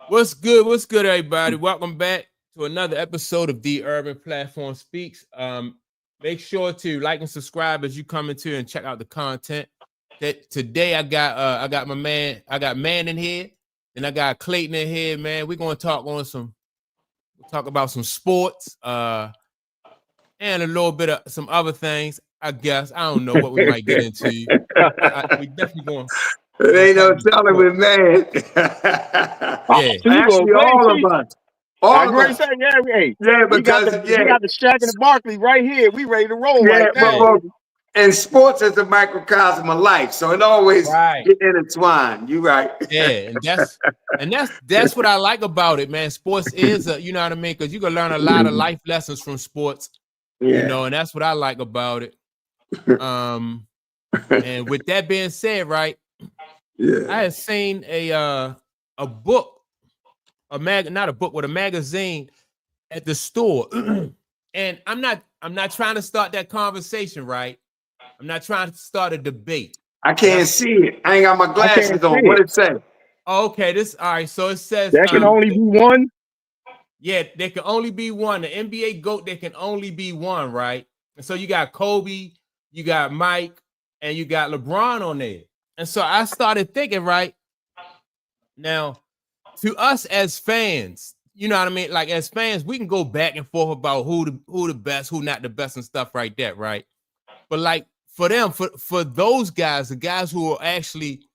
What's good? What's good, everybody? Welcome back to another episode of The Urban Platform Speaks. Make sure to like and subscribe as you come into and check out the content. Today I got Man in here, and I got Clayton in here, man. We're gonna talk about some sports, and a little bit of some other things. I guess I don't know what we might get into. We definitely going. It ain't no telling with man. Yeah. Actually, all of us. All of us. Yeah, because we got the Shaq and the Barkley right here. We ready to roll right now. But, and sports is a microcosm of life, so it always get intertwined. You right. Yeah, and that's what I like about it, man. Sports is you know what I mean, because you can learn a lot of life lessons from sports. Yeah. You know, and that's what I like about it. And with that being said, right. Yeah. I had seen a book, a magazine at the store. And I'm not trying to start that conversation, right? I'm not trying to start a debate. I can't see it. I ain't got my glasses on. What it say? Oh, okay, all right. So it says there can only be one. Yeah, there can only be one. The NBA GOAT, there can only be one, right? And so you got Kobe, you got Mike, and you got LeBron on there. And so I started thinking, right now, to us as fans, you know what I mean? Like as fans, we can go back and forth about who the best, who not the best, and stuff like that, right? But like for them, for those guys, the guys who are actually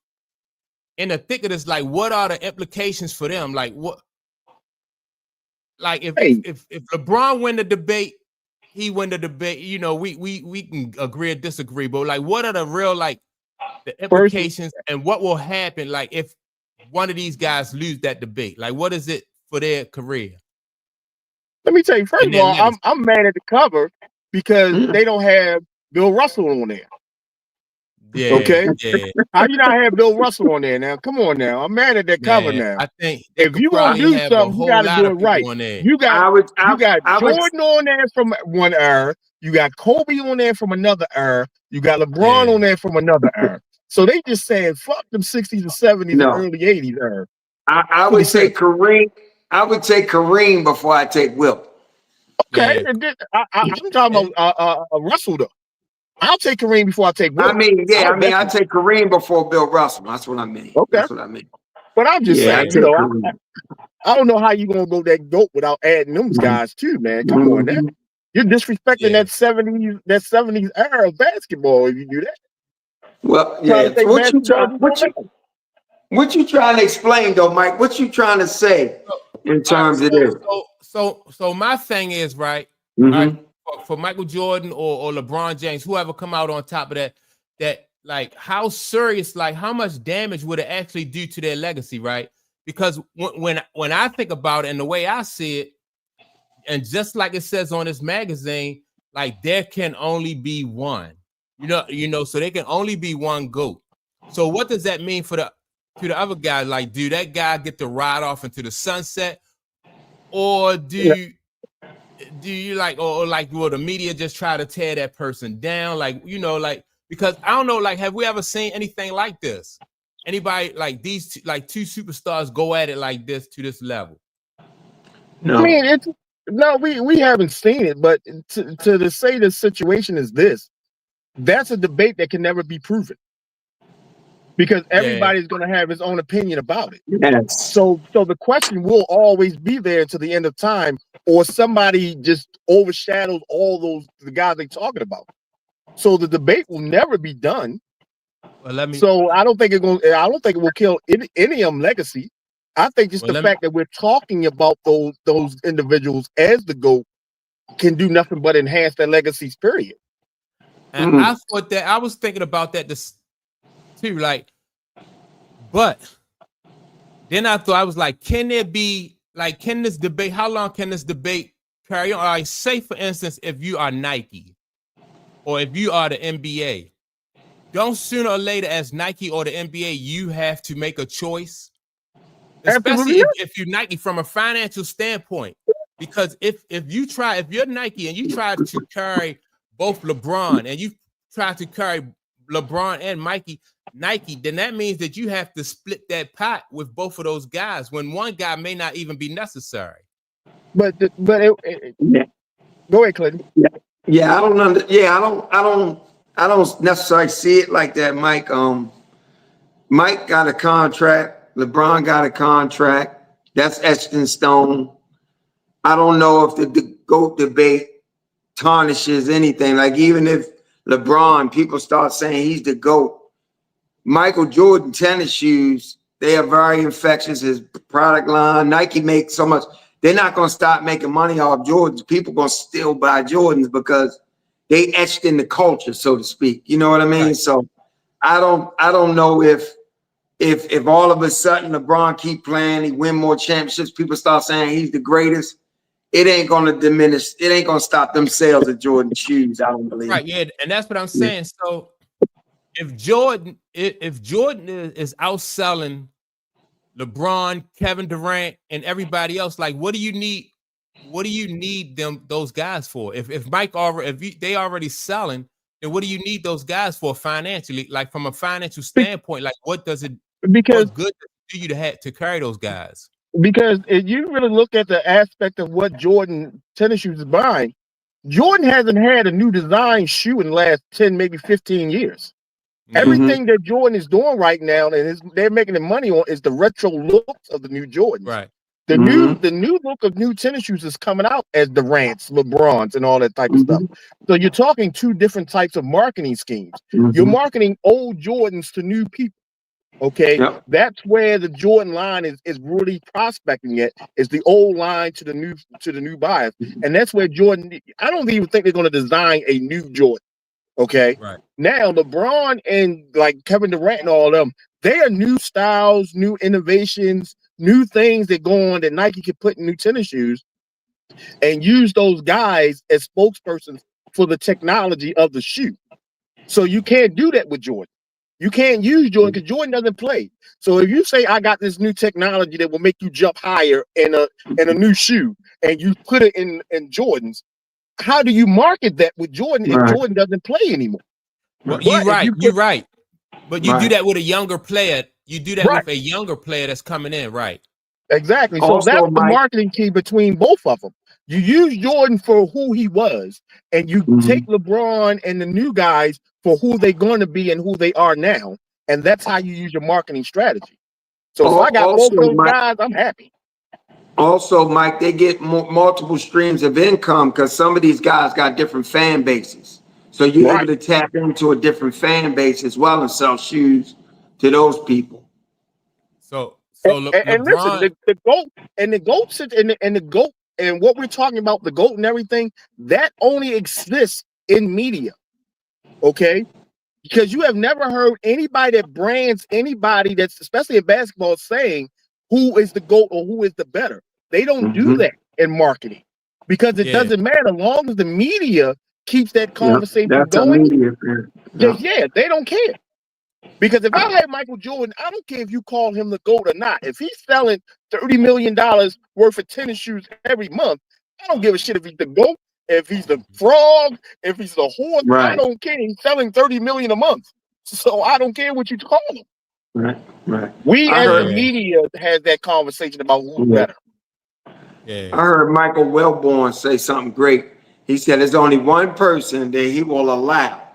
in the thick of this, like what are the implications for them? Like what? Like if LeBron win the debate, he win the debate. You know, we can agree or disagree, but like what are the real like the implications and what will happen like if one of these guys lose that debate? Like what is it for their career? Let me tell you, first of all, I'm mad at the cover because they don't have Bill Russell on there. Yeah. Okay. Yeah. How you not have Bill Russell on there now? Come on now. I'm mad at that cover now. I think if you gonna do something, you gotta do it right. You got Jordan on there from one era. You got Kobe on there from another era. You got LeBron on there from another era. So they just saying fuck them 60s and 70s and early 80s era. I would say Kareem. I would take Kareem before I take Wilt. Okay, and then, I'm talking about Russell though. I'll take Kareem before I take Wilt. I take Kareem before Bill Russell. That's what I mean. Okay. That's what I mean. But I'm just saying, you know, I don't know how you gonna go that GOAT without adding them guys too, man. Come on, man. You're disrespecting that 70s era of basketball if you do that. Well, yeah. What you trying to explain though, Mike? What you trying to say in terms of this? So my thing is right. For Michael Jordan or LeBron James, whoever come out on top of that like how serious, like how much damage would it actually do to their legacy, right? Because when I think about it and the way I see it, and just like it says on this magazine, like there can only be one, you know, so there can only be one GOAT. So what does that mean to the other guys? Like, do that guy get to ride off into the sunset, or do you like, or like, will the media just try to tear that person down? Like, you know, like, because I don't know, like, have we ever seen anything like this? Anybody like these two superstars go at it like this to this level? No. I mean, we haven't seen it, but to say the situation is this, that's a debate that can never be proven. Because everybody's going to have his own opinion about it. Yes. So the question will always be there to the end of time, or somebody just overshadows all the guys they're talking about. So the debate will never be done. Well, so I don't think it will kill any of them legacy. I think just the fact that we're talking about those individuals as the GOAT can do nothing but enhance their legacies. Period. And I thought that I was thinking about that too, like, but then I thought, I was like, can this debate, how long can this debate carry on? Like, say for instance, if you are Nike or if you are the NBA, don't sooner or later as Nike or the NBA, you have to make a choice, especially if you're Nike from a financial standpoint, because if you're Nike and you try to carry both LeBron and you try to carry LeBron and Nike, then that means that you have to split that pot with both of those guys when one guy may not even be necessary. But yeah. Go ahead, Clinton. Yeah, I don't necessarily see it like that, Mike. Mike got a contract. LeBron got a contract. That's etched in stone. I don't know if the GOAT debate tarnishes anything. Like, even if LeBron, people start saying he's the GOAT, Michael Jordan tennis shoes, they are very infectious. His product line, Nike makes so much. They're not going to stop making money off Jordans. People going to still buy Jordans because they etched in the culture, so to speak. You know what I mean? Right. So I don't know if all of a sudden LeBron keep playing, he win more championships, people start saying he's the greatest, it ain't going to diminish. It ain't going to stop them sales of Jordan shoes, I don't believe. Right, yeah, and that's what I'm saying. Yeah. So if Jordan is outselling LeBron, Kevin Durant, and everybody else, like, what do you need? What do you need those guys for? If they already selling, then what do you need those guys for financially? Like, from a financial standpoint, like, what good does it do you to carry those guys? Because if you really look at the aspect of what Jordan tennis shoes is buying, Jordan hasn't had a new design shoe in the last 10, maybe 15 years. Everything that Jordan is doing right now, and they're making the money on, is the retro looks of the new Jordans. Right. The new look of new tennis shoes is coming out as Durant's, LeBron's, and all that type of stuff. So you're talking two different types of marketing schemes. You're marketing old Jordans to new people. Okay, that's where the Jordan line is really prospecting it. Is the old line to the new buyers, and that's where Jordan. I don't even think they're going to design a new Jordan. Okay, right now LeBron and like Kevin Durant and all of them, they are new styles, new innovations, new things that go on that Nike can put in new tennis shoes, and use those guys as spokespersons for the technology of the shoe. So you can't do that with Jordan. You can't use Jordan because Jordan doesn't play. So if you say I got this new technology that will make you jump higher in a new shoe, and you put it in Jordans, how do you market that with Jordan if Jordan doesn't play anymore? Well, you're right. But you do that with a younger player. You do that with a younger player that's coming in, right? Exactly. So also, that's the marketing key between both of them. You use Jordan for who he was, and you take LeBron and the new guys for who they're going to be and who they are now. And that's how you use your marketing strategy. So if I got both those guys, I'm happy. Also, Mike, they get multiple streams of income because some of these guys got different fan bases. So you're able to tap into a different fan base as well and sell shoes to those people. And listen, the GOAT and the GOAT and the GOAT and what we're talking about, the GOAT and everything, that only exists in media. Okay? Because you have never heard anybody that brands anybody that's, especially in basketball, saying who is the GOAT or who is the better. They don't do that in marketing because it doesn't matter as long as the media keeps that conversation going. They don't care. Because if I had Michael Jordan, I don't care if you call him the GOAT or not. If he's selling $30 million worth of tennis shoes every month, I don't give a shit if he's the GOAT, if he's the frog, if he's the horse. I don't care. He's selling $30 million a month. So I don't care what you call him. We as the media has that conversation about who's better. I heard Michael Wellborn say something great. He said there's only one person that he will allow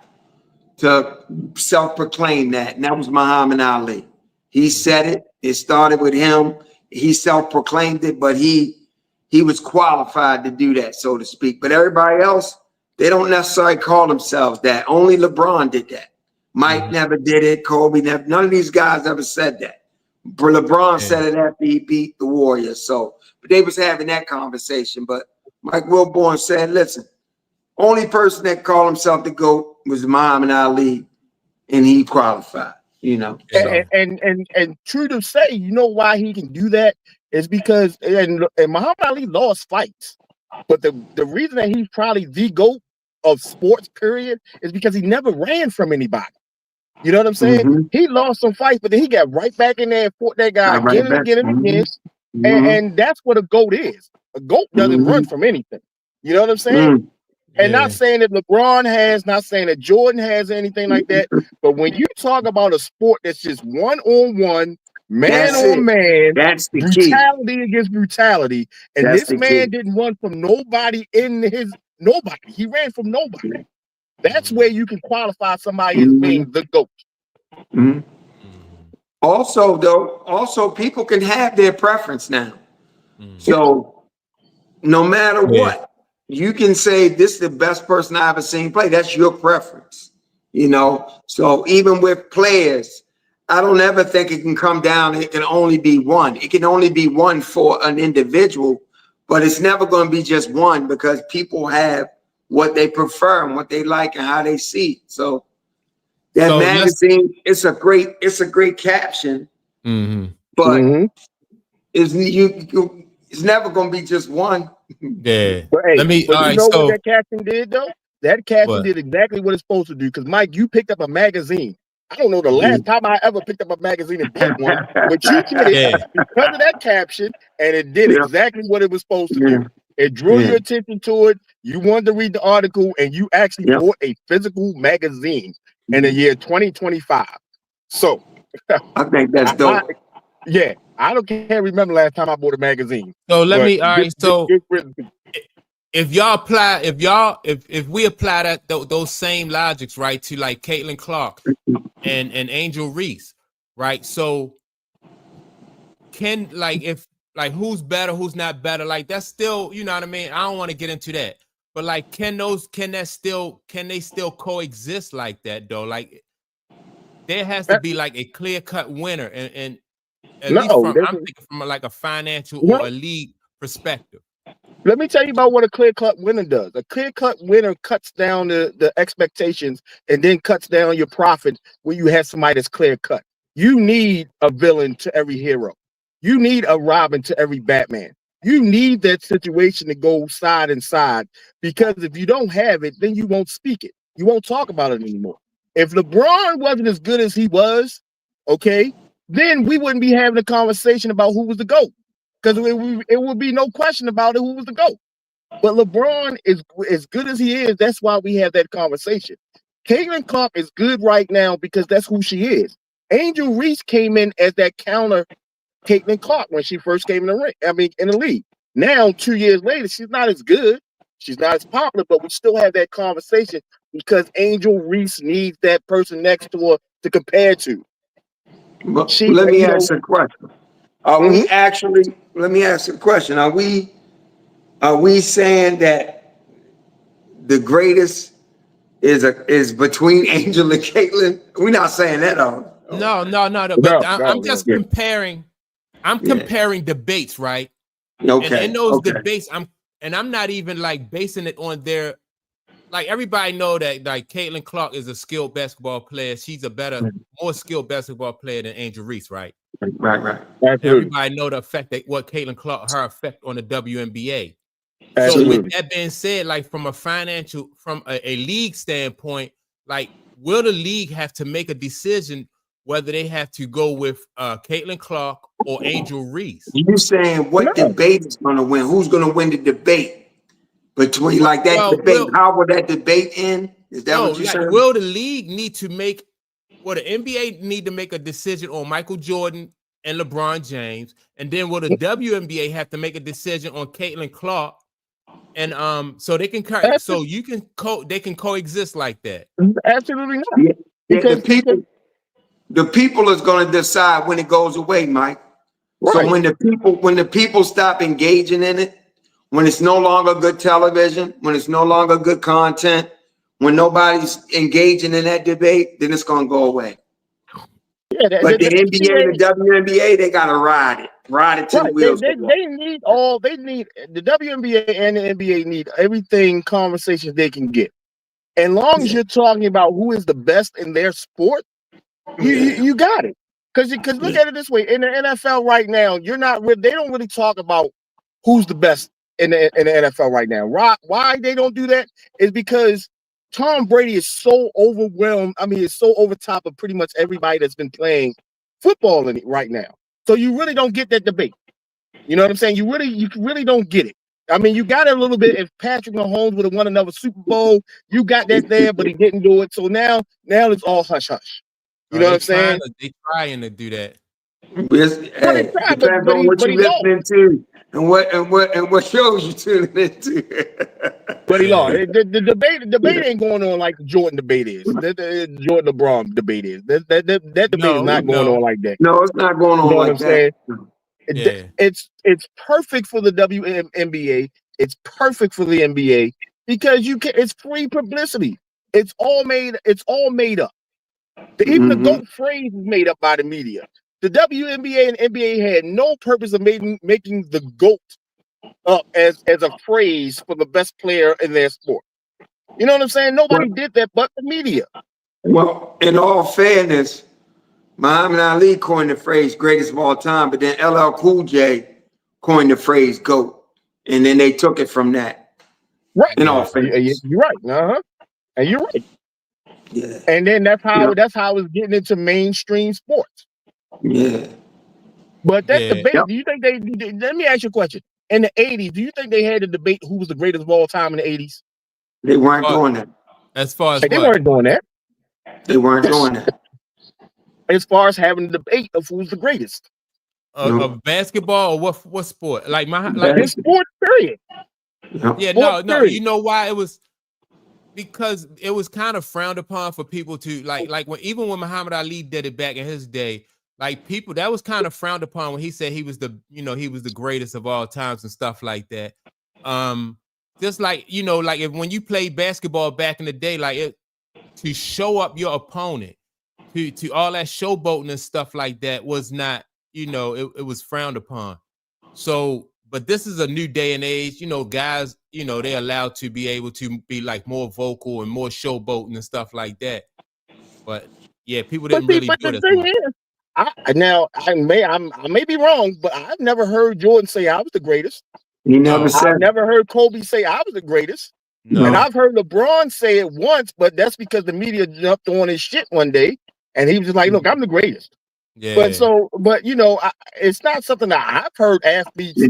to self-proclaim that, and that was Muhammad Ali. He said it. It started with him. He self-proclaimed it, but he was qualified to do that, so to speak. But everybody else, they don't necessarily call themselves that. Only LeBron did that. Mike never did it. Kobe never. None of these guys ever said that. LeBron said it after he beat the Warriors. So, but they was having that conversation. But Mike Wilborn said, listen, only person that called himself the GOAT was Muhammad Ali, and he qualified, you know. So. And true to say, you know why he can do that is because and Muhammad Ali lost fights. But the reason that he's probably the GOAT of sports, period, is because he never ran from anybody. You know what I'm saying? He lost some fights, but then he got right back in there and fought that guy again and again and again. And that's what a GOAT is. A GOAT doesn't run from anything. You know what I'm saying? And not saying that LeBron has, not saying that Jordan has anything like that. But when you talk about a sport that's just one-on-one, man-on-man, that's the brutality key. Against brutality, and that's this man didn't run from nobody nobody. He ran from nobody. That's where you can qualify somebody as being the GOAT. Mm-hmm. Also, people can have their preference now. So no matter what, you can say this is the best person I've ever seen play. That's your preference, you know. So even with players, I don't ever think it can come down. It can only be one. It can only be one for an individual, but it's never going to be just one because people have what they prefer and what they like and how they see it. So that magazine, it's a great caption, but it's never going to be just one. Yeah. But, hey, what that caption did though? That caption did exactly what it's supposed to do. Because Mike, you picked up a magazine. I don't know the last time I ever picked up a magazine and bought one, but you did it because of that caption, and it did exactly what it was supposed to do. It drew your attention to it. You wanted to read the article, and you actually bought a physical magazine in the year 2025. So I think that's dope. I can't remember last time I bought a magazine. So if we apply that those same logics, right, to like Caitlin Clark and Angel Reese, right? So can who's better, who's not better? Like that's still, you know what I mean? I don't want to get into that. But like can they still coexist like that though? Like there has to be like a clear-cut winner and at least I'm thinking from like a financial or a league perspective. Let me tell you about what a clear-cut winner does. A clear-cut winner cuts down the expectations and then cuts down your profit when you have somebody that's clear-cut. You need a villain to every hero. You need a Robin to every Batman. You need that situation to go side and side, because if you don't have it, then you won't speak it. You won't talk about it anymore. If LeBron wasn't as good as he was, okay, then we wouldn't be having a conversation about who was the GOAT, because it would be no question about it who was the GOAT. But LeBron is as good as he is. That's why we have that conversation. Caitlin Clark is good right now because that's who she is. Angel Reese came in as that counter Caitlin Clark when she first came in the league. Now, 2 years later, she's not as good. She's not as popular, but we still have that conversation because Angel Reese needs that person next to her to compare to. Let me ask a question. Let me ask a question. Are we saying that the greatest is between Angel and Caitlin? We're not saying that, No. But I'm just comparing. I'm comparing debates, right? Okay. And in those debates, I'm not even like basing it on their. Like everybody know that like Caitlin Clark is a skilled basketball player. She's a more skilled basketball player than Angel Reese, right? Right. Everybody know the effect that what Caitlin Clark, her effect on the WNBA. Absolutely. So with that being said, like from a league standpoint, like will the league have to make a decision whether they have to go with Caitlin Clark or Angel Reese? You saying what debate is going to win? Who's going to win the debate? Between like that debate, how will that debate end? Is that what you're saying? Will the league need to the NBA need to make a decision on Michael Jordan and LeBron James, and then will the WNBA have to make a decision on Caitlin Clark, and so they can they can coexist like that? Absolutely not. Because the people is going to decide when it goes away, Mike. Right. So when the people stop engaging in it. When it's no longer good television, when it's no longer good content, when nobody's engaging in that debate, then it's going to go away. Yeah, but the NBA and the WNBA, they got to ride it to the wheels. They need the WNBA and the NBA need everything conversations they can get. As long as you're talking about who is the best in their sport, you got it. Because look at it this way, in the NFL right now, they don't really talk about who's the best in the NFL right now. Why they don't do that is because Tom Brady is so overwhelmed. I mean, it's so over top of pretty much everybody that's been playing football in it right now. So you really don't get that debate. You know what I'm saying? You really don't get it. I mean, you got it a little bit. If Patrick Mahomes would have won another Super Bowl, you got that there, but he didn't do it. So now it's all hush hush. You know what I'm saying? They trying to do that. Hey, depends on what you're listening to and what shows you tuning into. But he lost. The debate ain't going on like the Jordan debate is. The Jordan LeBron debate is. That debate is not going on like that. No, it's not going on like that. Yeah. It's perfect for the WNBA. It's perfect for the NBA because it's free publicity. It's all made up. Even the GOAT phrase is made up by the media. The WNBA and NBA had no purpose of making the GOAT up as a phrase for the best player in their sport. You know what I'm saying? Nobody did that but the media. Well, in all fairness, Muhammad Ali coined the phrase greatest of all time, but then LL Cool J coined the phrase GOAT. And then they took it from that. Right. In all fairness. You're right. And you're right. Yeah. And then that's how it's getting into mainstream sports. Yeah. But that debate, do you think let me ask you a question. In the 80s, do you think they had a debate who was the greatest of all time in the 80s? They weren't doing that. As far as they weren't doing that. They weren't doing that. As far as having a debate of who's the greatest. Of basketball or what sport? Like sport period. Yeah, no. You know why? It was because it was kind of frowned upon for people to like when Muhammad Ali did it back in his day. Like people, that was kind of frowned upon when he said he was the greatest of all times and stuff like that. Just like like when you played basketball back in the day, to show up your opponent, to all that showboating and stuff like that was not, it was frowned upon. So, but this is a new day and age. Guys, they're allowed to be able to be like more vocal and more showboating and stuff like that. But yeah, people didn't really do that. I may be wrong, but I've never heard Jordan say I was the greatest. He never said. I've never heard Kobe say I was the greatest. No. And I've heard LeBron say it once, but that's because the media jumped on his shit one day, and he was just like, "Look, I'm the greatest." Yeah. But it's not something that I've heard athletes,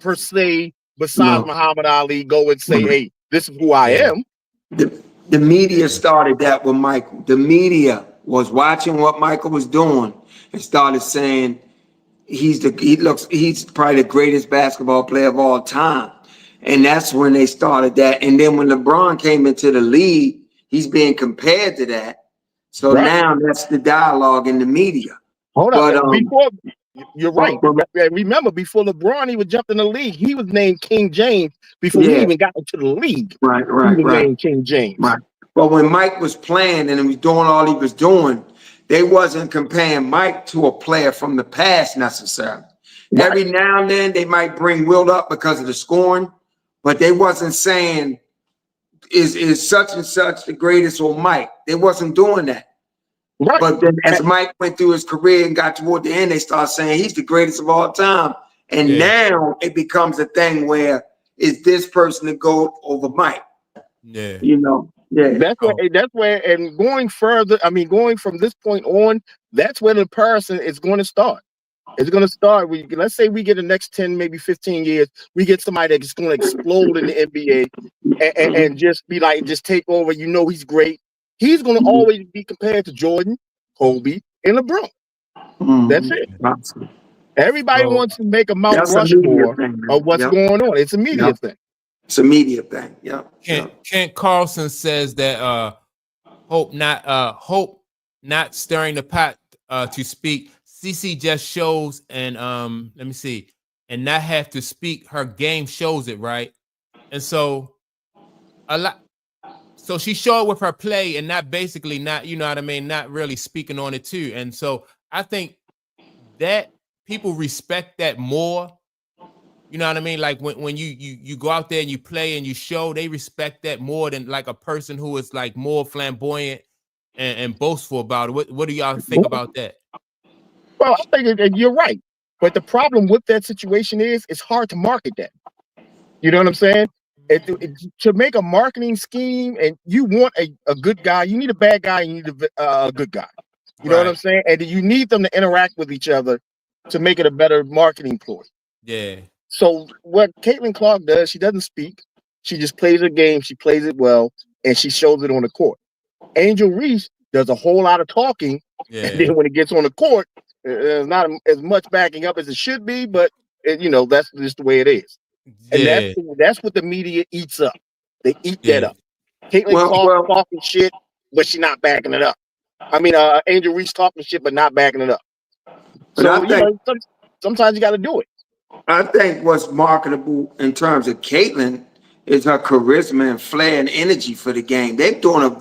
per se, besides Muhammad Ali, go and say, "Hey, this is who I am." The media started that with Michael. The media was watching what Michael was doing and started saying he's probably the greatest basketball player of all time. And that's when they started that. And then when LeBron came into the league, he's being compared to that. So now that's the dialogue in the media. Hold on. You're right. Remember, before LeBron even jumped in the league, he was named King James before he even got into the league. Right. He was named King James. Right. But when Mike was playing and he was doing all he was doing, they wasn't comparing Mike to a player from the past necessarily. Right. Every now and then they might bring Wilt up because of the scoring, but they wasn't saying is such and such the greatest or Mike. They wasn't doing that. Right. But then as Mike went through his career and got toward the end, they started saying he's the greatest of all time. And now it becomes a thing where is this person the GOAT over Mike? Yeah. Yeah. That's where, and going further, going from this point on, that's where the comparison is going to start. It's going to start. Let's say we get the next 10, maybe 15 years, we get somebody that's going to explode in the NBA and just be like, just take over. He's great. He's going to always be compared to Jordan, Kobe, and LeBron. That's it. Everybody wants to make a Mount Rushmore of what's going on. It's a media thing. It's a media thing. Yeah. Kent Carlson says that hope not stirring the pot to speak. CC just shows and let me see, and not have to speak. Her game shows it, right? And so so she showed with her play and not not really speaking on it too. And so I think that people respect that more. You know what I mean? Like when you go out there and you play and you show, they respect that more than like a person who is like more flamboyant and boastful about it. What do y'all think about that? Well, I think you're right. But the problem with that situation is it's hard to market that. You know what I'm saying? To make a marketing scheme, and you want a good guy, you need a bad guy, you need a good guy. You know what I'm saying? And you need them to interact with each other to make it a better marketing ploy. Yeah. So what Caitlin Clark does, she doesn't speak. She just plays her game. She plays it well, and she shows it on the court. Angel Reese does a whole lot of talking, and then when it gets on the court, there's not as much backing up as it should be. But that's just the way it is, and that's what the media eats up. They eat that up. Caitlin Clark talking shit, but she's not backing it up. I mean, Angel Reese talking shit, but not backing it up. So sometimes you got to do it. I think what's marketable in terms of Caitlin is her charisma and flair and energy for the game. They're doing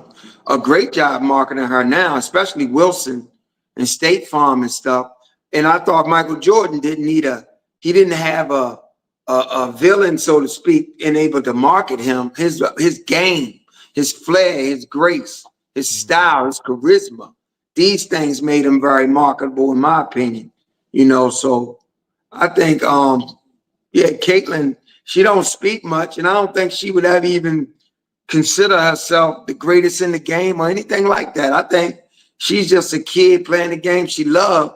a great job marketing her now, especially Wilson and State Farm and stuff. And I thought Michael Jordan didn't have a villain, so to speak, and able to market him. His game, his flair, his grace, his style, his charisma. These things made him very marketable, in my opinion. So I think, Caitlin, she don't speak much, and I don't think she would ever even consider herself the greatest in the game or anything like that. I think she's just a kid playing the game she loved,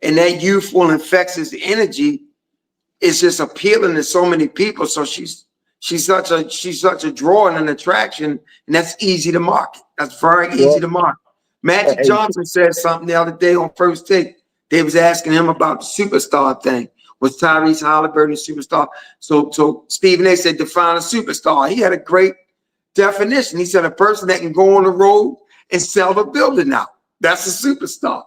and that youthful, infectious energy is just appealing to so many people. So she's such a draw and an attraction, and that's easy to market. That's very easy to market. Magic Johnson said something the other day on First Take. They was asking him about the superstar thing. Was Tyrese Halliburton a superstar? So Stephen A said, define a superstar. He had a great definition. He said a person that can go on the road and sell the building out. That's a superstar.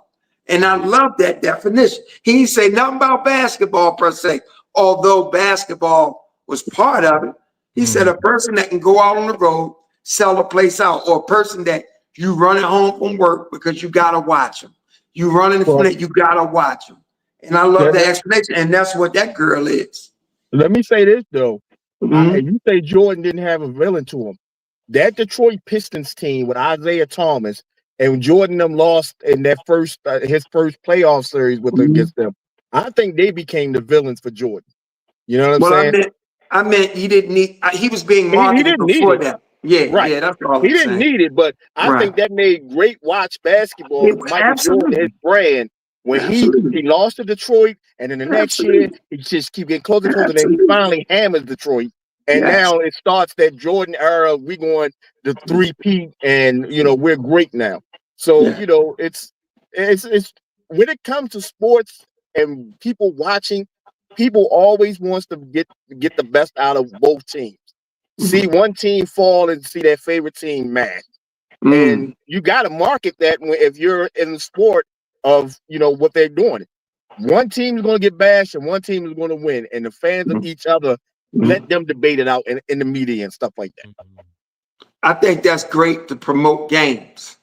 And I love that definition. He didn't say nothing about basketball per se, although basketball was part of it. He said a person that can go out on the road, sell a place out, or a person that you run at home from work because you got to watch them. You running from it, you gotta watch them. And I love the explanation, and that's what that girl is. Let me say this though. You say Jordan didn't have a villain to him. That Detroit Pistons team with Isaiah Thomas and Jordan them lost in that his first playoff series against them. I think they became the villains for Jordan. You know what I'm saying? I meant he didn't need. He was being marketed before that. Yeah, right. Yeah, that's all. He didn't need it, but I think that made great watch basketball. Michael Jordan, his brand, when he lost to Detroit, and then the next year he just keep getting closer, and then he finally hammers Detroit, and now it starts that Jordan era. We going the 3-peat, and we're great now. So it's when it comes to sports and people watching, people always wants to get the best out of both teams. See one team fall and see their favorite team mad. And you got to market that if you're in the sport of, what they're doing. One team is going to get bashed and one team is going to win. And the fans of each other, let them debate it out in the media and stuff like that. I think that's great to promote games.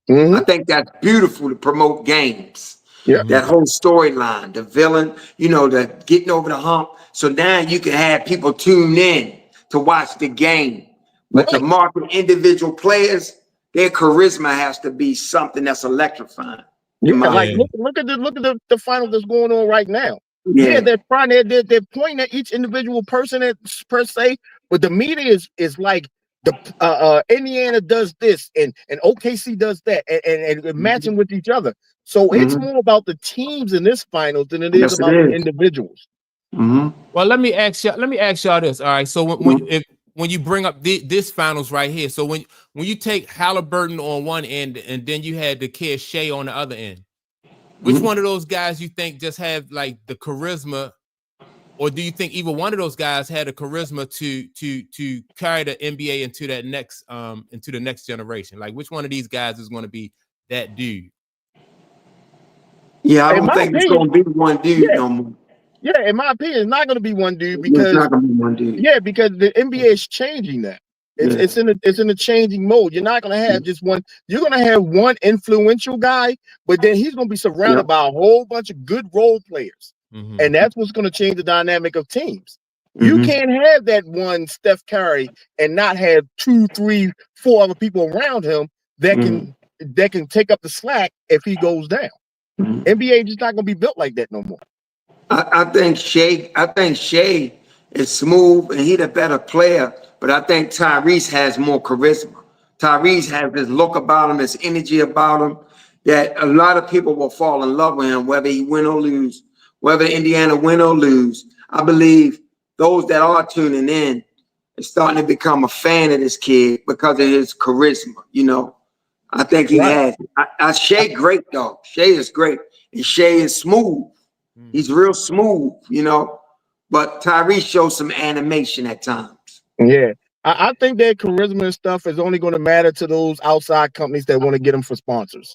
I think that's beautiful to promote games. Yeah. That whole storyline, the villain, the getting over the hump. So now you can have people tune in to watch the game. But to market individual players, their charisma has to be something that's electrifying. Like look at the finals that's going on right now. Yeah, they're pointing at each individual person per se, but the media is like the Indiana does this and OKC does that and matching with each other. So it's more about the teams in this finals than it is about the individuals. Well, let me ask y'all this. All right, so when you bring up this finals right here, so when you take Halliburton on one end and then you had the kid Shea on the other end, which one of those guys you think just have like the charisma, or do you think either one of those guys had a charisma to carry the NBA into the next generation? Like, which one of these guys is going to be that dude? Yeah, I don't think it's going to be one dude no more. Yeah, in my opinion, it's not going to be one dude because it's not going to be one dude. Yeah, because the NBA is changing that. It's in a changing mode. You're not going to have just one. You're going to have one influential guy, but then he's going to be surrounded by a whole bunch of good role players, and that's what's going to change the dynamic of teams. You can't have that one Steph Curry and not have 2, 3, 4 other people around him that can take up the slack if he goes down. NBA just not going to be built like that no more. I think Shea is smooth and he's a better player, but I think Tyrese has more charisma. Tyrese has this look about him, this energy about him that a lot of people will fall in love with him, whether he win or lose, whether Indiana win or lose. I believe those that are tuning in are starting to become a fan of this kid because of his charisma. You know, I think he has. Shea great though. Shea is great, and Shea is smooth. He's real smooth, you know. But Tyrese shows some animation at times. Yeah. I think that charisma and stuff is only going to matter to those outside companies that want to get them for sponsors.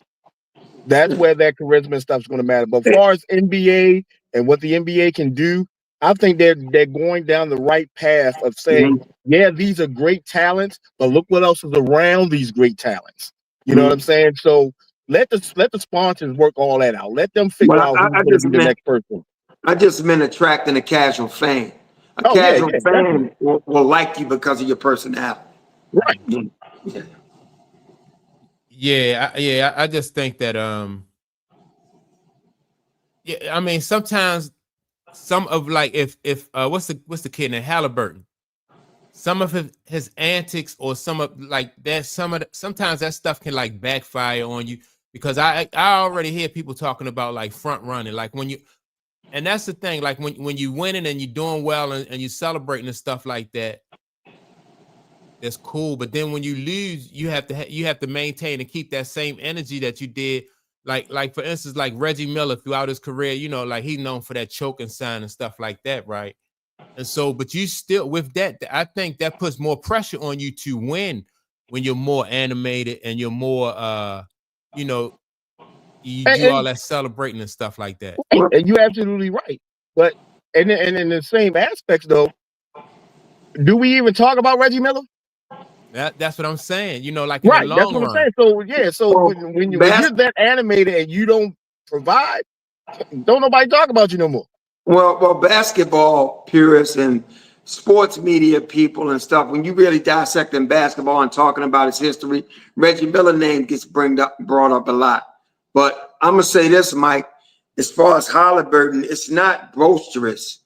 That's where that charisma and stuff is going to matter. But as far as NBA and what the NBA can do, I think they're going down the right path of saying, yeah, these are great talents, but look what else is around these great talents. You know what I'm saying? So let the sponsors work all that out. Let them figure out who's going to be the next person. I just meant attracting a casual fan. A casual fan will like you because of your personality. Right. Yeah. I just think that I mean, sometimes some of like if what's the kid named Halliburton? Some of his antics or some of like that, sometimes that stuff can like backfire on you, because I already hear people talking about like front running, like when you. And that's the thing, like when you winning and you're doing well and you're celebrating and stuff like that, that's cool. But then when you lose, you have to maintain and keep that same energy that you did. Like for instance, like Reggie Miller throughout his career, you know, like he's known for that choking sign and stuff like that, right? And so, but you still with that, I think that puts more pressure on you to win when you're more animated and you're more, you know. You do all that celebrating and stuff like that. And you're absolutely right. But and in the same aspects, though, do we even talk about Reggie Miller? That's what I'm saying. You know, like right. That's what I'm saying. So yeah. So when you're that animated and you don't provide, don't nobody talk about you no more. Well, basketball purists and sports media people and stuff, when you really dissecting basketball and talking about its history, Reggie Miller's name gets brought up a lot. But I'm going to say this, Mike, as far as Halliburton, it's not boisterous.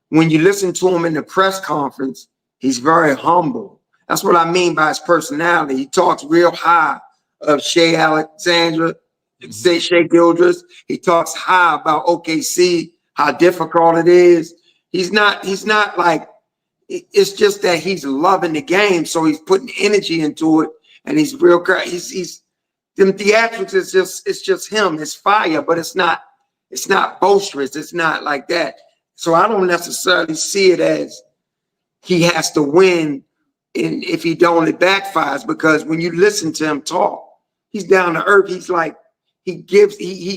When you listen to him in the press conference, he's very humble. That's what I mean by his personality. He talks real high of Shea Alexander, Shea Gilgeous. He talks high about OKC, how difficult it is. He's not like, it's just that he's loving the game. So he's putting energy into it, and he's real, he's them theatrics it's just him. It's fire, but it's not boisterous. It's not like that. So I don't necessarily see it as he has to win, and if he don't, it backfires, because when you listen to him talk, he's down to earth. He's like, he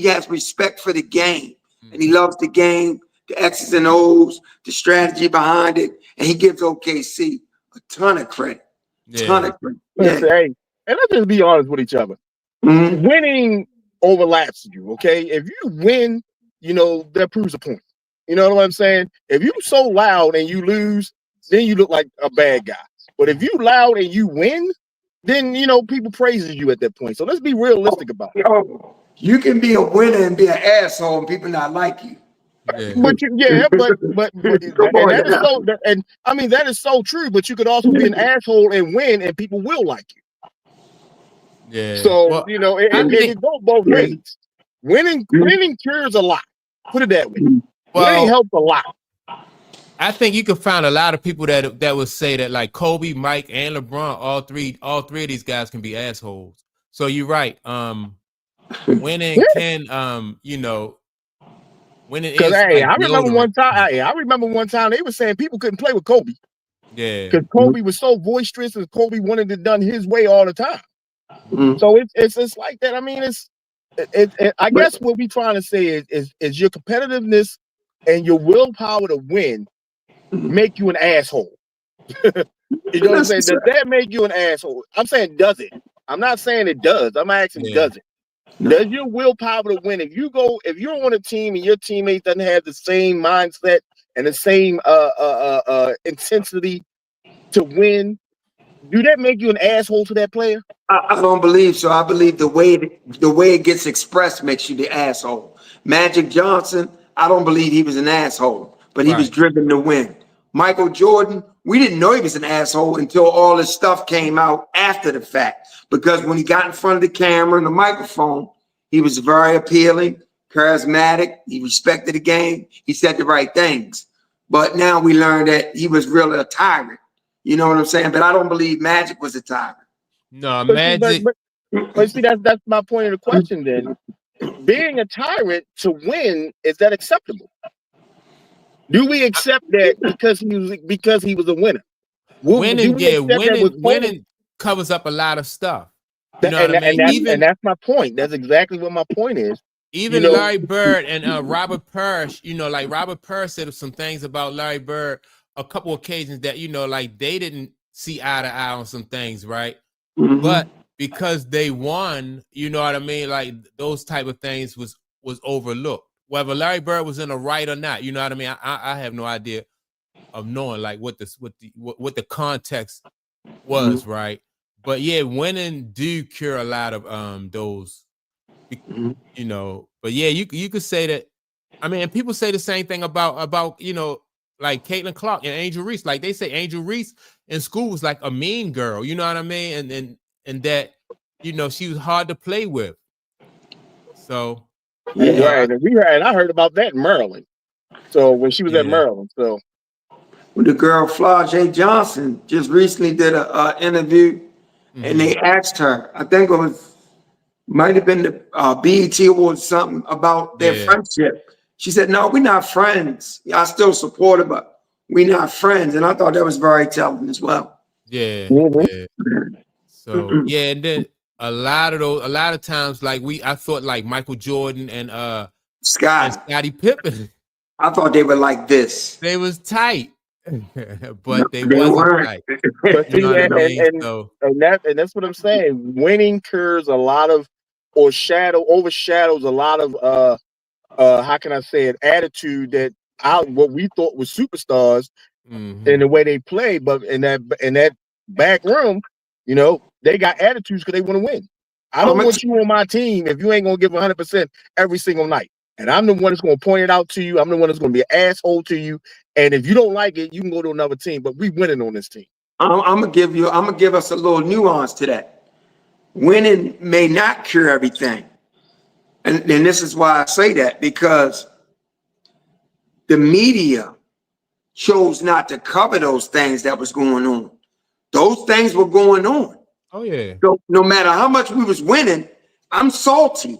has respect for the game, and he loves the game, the X's and O's, the strategy behind it, and he gives OKC a ton of credit. Ton of credit. Hey, and let's just be honest with each other. Winning overlaps you, okay? If you win, you know, that proves a point. You know what I'm saying? If you so loud and you lose, then you look like a bad guy. But if you loud and you win, then, you know, people praises you at that point. So let's be realistic about it. You can be a winner and be an asshole and people not like you. Yeah. But that is so, and I mean, that is so true, but you could also be an asshole and win and people will like you. Yeah. So, well, you know, it goes both ways. Winning cures a lot. Put it that way. Winning helps a lot. I think you can find a lot of people that would say that, like Kobe, Mike, and LeBron, all three of these guys can be assholes. So you're right. Winning can, you know, winning is. Hey, I remember one time they were saying people couldn't play with Kobe. Yeah. Because Kobe was so boisterous and Kobe wanted it done his way all the time. So it's like that. I mean, I guess what we're trying to say is your competitiveness and your willpower to win make you an asshole. You know what I'm saying? Does that make you an asshole? I'm saying, does it? I'm not saying it does. I'm asking, does it? Does your willpower to win? If you're on a team and your teammate doesn't have the same mindset and the same intensity to win, do that make you an asshole to that player? I don't believe so. I believe the way it gets expressed makes you the asshole. Magic Johnson, I don't believe he was an asshole, but he was driven to win. Michael Jordan, we didn't know he was an asshole until all this stuff came out after the fact. Because when he got in front of the camera and the microphone, he was very appealing, charismatic. He respected the game. He said the right things. but now we learned that he was really a tyrant. You know what I'm saying? But I don't believe Magic was a tyrant. No, Magic. But see, that's my point of the question. Then, being a tyrant to win, is that acceptable? Do we accept that because he was a winner? Winning covers up a lot of stuff. You know what I mean? And that's my point. That's exactly what my point is. Even Larry Bird and Robert Parish, like Robert Parish said some things about Larry Bird a couple occasions that, like they didn't see eye to eye on some things, right? Mm-hmm. But because they won, you know what I mean? Like those type of things was overlooked. Whether Larry Bird was in the right or not, you know what I mean? I have no idea of knowing like what the context was, mm-hmm. right? But yeah, winning do cure a lot of those. But yeah, you could say that. I mean, people say the same thing about like Caitlin Clark and Angel Reese. Like they say Angel Reese in school was like a mean girl, you know what I mean? And that she was hard to play with. So right, and I heard about that in Maryland. So when she was at Maryland, so when the girl Flau'jae Johnson just recently did a interview, mm-hmm. and they asked her, I think it might have been the BET Awards, something about their friendship. She said, "No, we're not friends. I still support her, but we're not friends." And I thought that was very telling as well. Yeah. Mm-hmm. Yeah. So and then a lot of times, like I thought like Michael Jordan and Scottie Pippen. I thought they were like this. They was tight. But they wasn't tight. And that's what I'm saying. Winning cures a lot of overshadows a lot of how can I say it, attitude that what we thought was superstars, mm-hmm. in the way they play, but in that back room, they got attitudes because they want to win. I don't want you on my team if you ain't gonna give 100% every single night. And I'm the one that's gonna point it out to you. I'm the one that's gonna be an asshole to you. And if you don't like it, you can go to another team. But we winning on this team. I'm gonna give us a little nuance to that. Winning may not cure everything. And this is why I say that, because the media chose not to cover those things that was going on. Those things were going on. Oh, yeah. So no matter how much we was winning, I'm salty.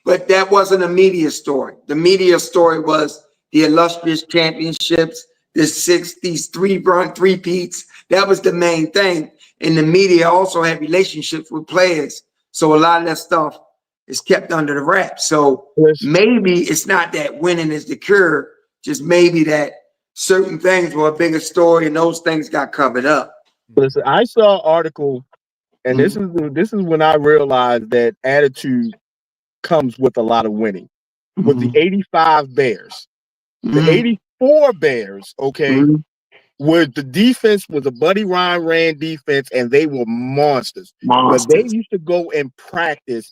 But that wasn't a media story. The media story was the illustrious championships, these three-peats. That was the main thing. And the media also had relationships with players. So a lot of that stuff is kept under the wrap. So maybe it's not that winning is the cure, just maybe that certain things were a bigger story and those things got covered up. Listen, I saw an article, and mm-hmm. this is when I realized that attitude comes with a lot of winning. Mm-hmm. With the 85 Bears, mm-hmm. the 84 Bears, mm-hmm. where the defense was a Buddy Ryan ran defense, and they were monsters. But they used to go and practice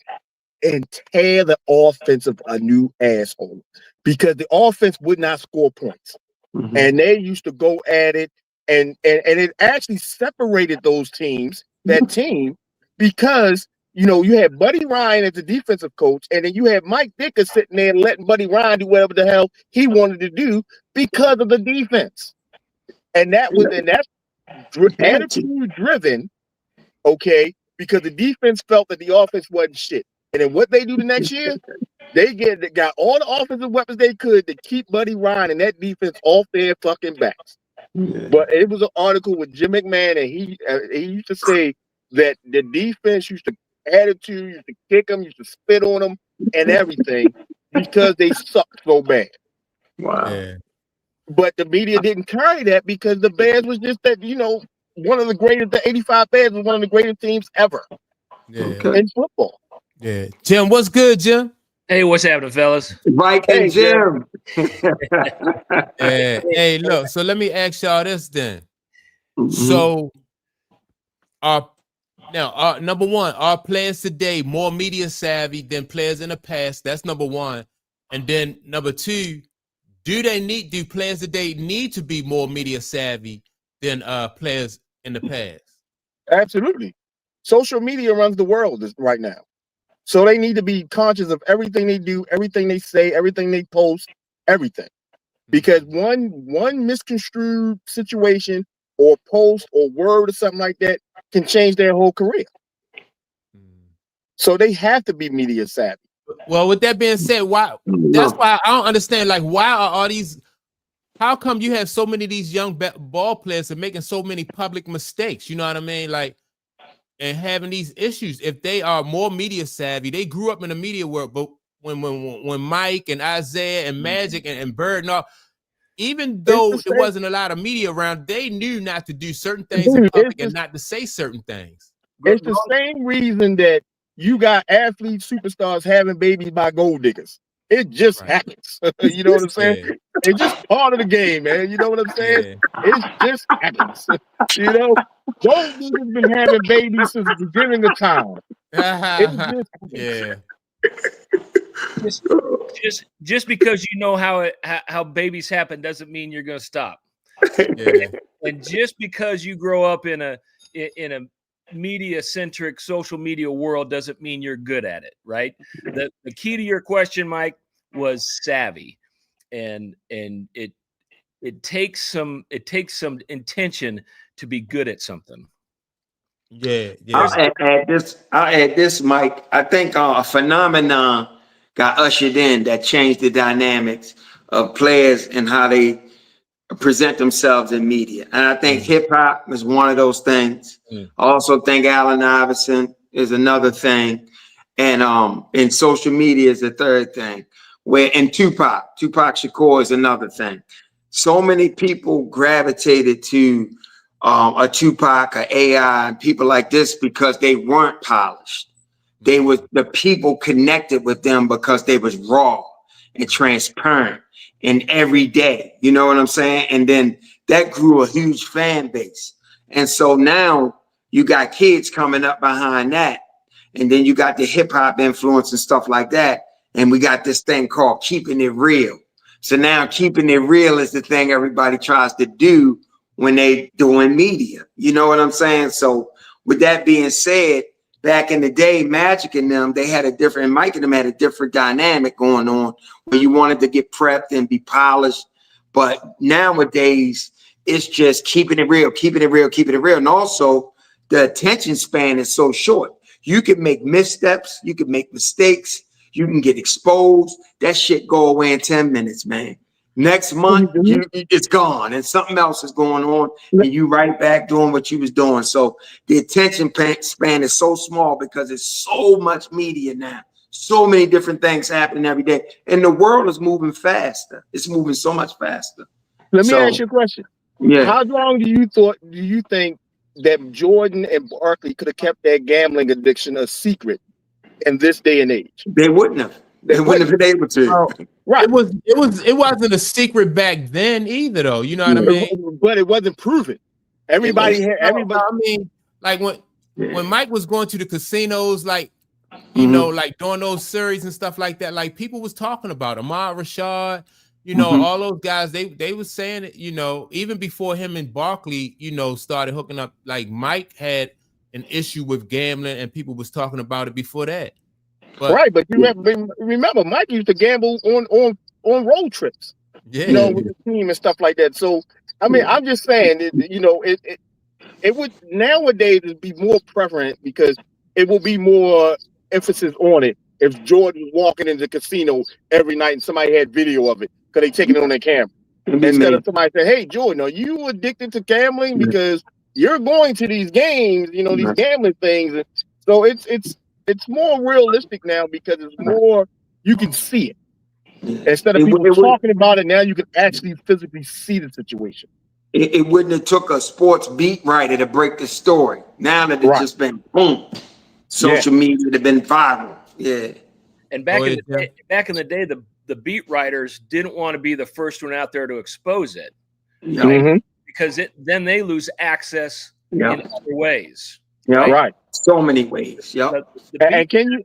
and tear the offensive a new asshole because the offense would not score points. Mm-hmm. And they used to go at it, and it actually separated those teams, that team, because you had Buddy Ryan as the defensive coach, and then you had Mike Dicker sitting there letting Buddy Ryan do whatever the hell he wanted to do because of the defense. And that's attitude driven, because the defense felt that the offense wasn't shit. And then what they do the next year, they got all the offensive weapons they could to keep Buddy Ryan and that defense off their fucking backs. Yeah. But it was an article with Jim McMahon, and he used to say that the defense used to kick them, used to spit on them and everything because they sucked so bad. Wow. Yeah. But the media didn't carry that because the Bears was just that, one of the greatest, the 85 Bears was one of the greatest teams ever in football. Yeah. Jim, what's good, Jim? Hey, what's happening, fellas? Mike and Jim. Hey, look, so let me ask y'all this then. Mm-hmm. So, number one, are players today more media savvy than players in the past? That's number one. And then number two, do players today need to be more media savvy than players in the past? Absolutely. Social media runs the world right now. So they need to be conscious of everything they do, everything they say, everything they post, everything. because one misconstrued situation or post or word or something like that can change their whole career. So they have to be media savvy. Well, with that being said, that's why I don't understand. Like, why are all these? How come you have so many of these young ball players and making so many public mistakes? You know what I mean? Like, and having these issues. If they are more media savvy, they grew up in the media world. But when Mike and Isaiah and Magic and Bird and all, even though it wasn't a lot of media around, they knew not to do certain things in public and not to say certain things. It's the same reason that you got athletes, superstars having babies by gold diggers. It just happens. You know what I'm saying? Yeah. It's just part of the game, man. You know what I'm saying? Yeah. It just happens. You know, gold diggers been having babies since the beginning of time. Just because you know how babies happen doesn't mean you're going to stop. And just because you grow up in a media-centric social media world doesn't mean you're good at it, right? The key to your question, Mike, was savvy, and it takes some intention to be good at something. Yeah. I'll add this, Mike. I think a phenomenon got ushered in that changed the dynamics of players and how they present themselves in media. And I think hip hop is one of those things. I also think Allen Iverson is another thing. And social media is the third thing. And Tupac Shakur is another thing. So many people gravitated to a Tupac, a AI, and people like this because they weren't polished. The people connected with them because they was raw and transparent and every day. You know what I'm saying? And then that grew a huge fan base. And so now you got kids coming up behind that. And then you got the hip hop influence and stuff like that. And we got this thing called keeping it real. So now keeping it real is the thing everybody tries to do when they doing media. You know what I'm saying? So with that being said, back in the day, Magic and them, Mike and them had a different dynamic going on where you wanted to get prepped and be polished. But nowadays, it's just keeping it real. And also the attention span is so short. You can make missteps. You can make mistakes. You can get exposed. That shit go away in 10 minutes, man. Next month, it's gone and something else is going on and you right back doing what you was doing. So the attention span is so small because it's so much media now. So many different things happening every day. And the world is moving faster. It's moving so much faster. Let me ask you a question. Yeah. How long do you think that Jordan and Barkley could have kept their gambling addiction a secret in this day and age? They wouldn't have. They wouldn't have been able to. Right. It wasn't a secret back then either, though. You know what I mean? But it wasn't proven. Everybody. I mean, like when Mike was going to the casinos, like you know, like doing those series and stuff like that, like people was talking about Ahmad Rashad, you know, all those guys. They was saying it, you know, even before him and Barkley, you know, started hooking up. Like Mike had an issue with gambling, and people was talking about it before that. But you remember, Mike used to gamble on road trips, you know, with the team and stuff like that. So, I mean, I'm just saying, it would nowadays be more prevalent because it will be more emphasis on it. If Jordan was walking into the casino every night and somebody had video of it because they taking it on their camera, instead of somebody saying, "Hey, Jordan, are you addicted to gambling because you're going to these games, you know, these gambling things?" And so it's more realistic now because it's more, you can see it. Instead of people talking about it, now you can actually physically see the situation. It wouldn't have took a sports beat writer to break the story. Now that it's just been boom, social media would have been viral. Yeah. And back in the day, the beat writers didn't want to be the first one out there to expose it. Because then they lose access in other ways. Yeah, right. So many ways. Yeah. And can you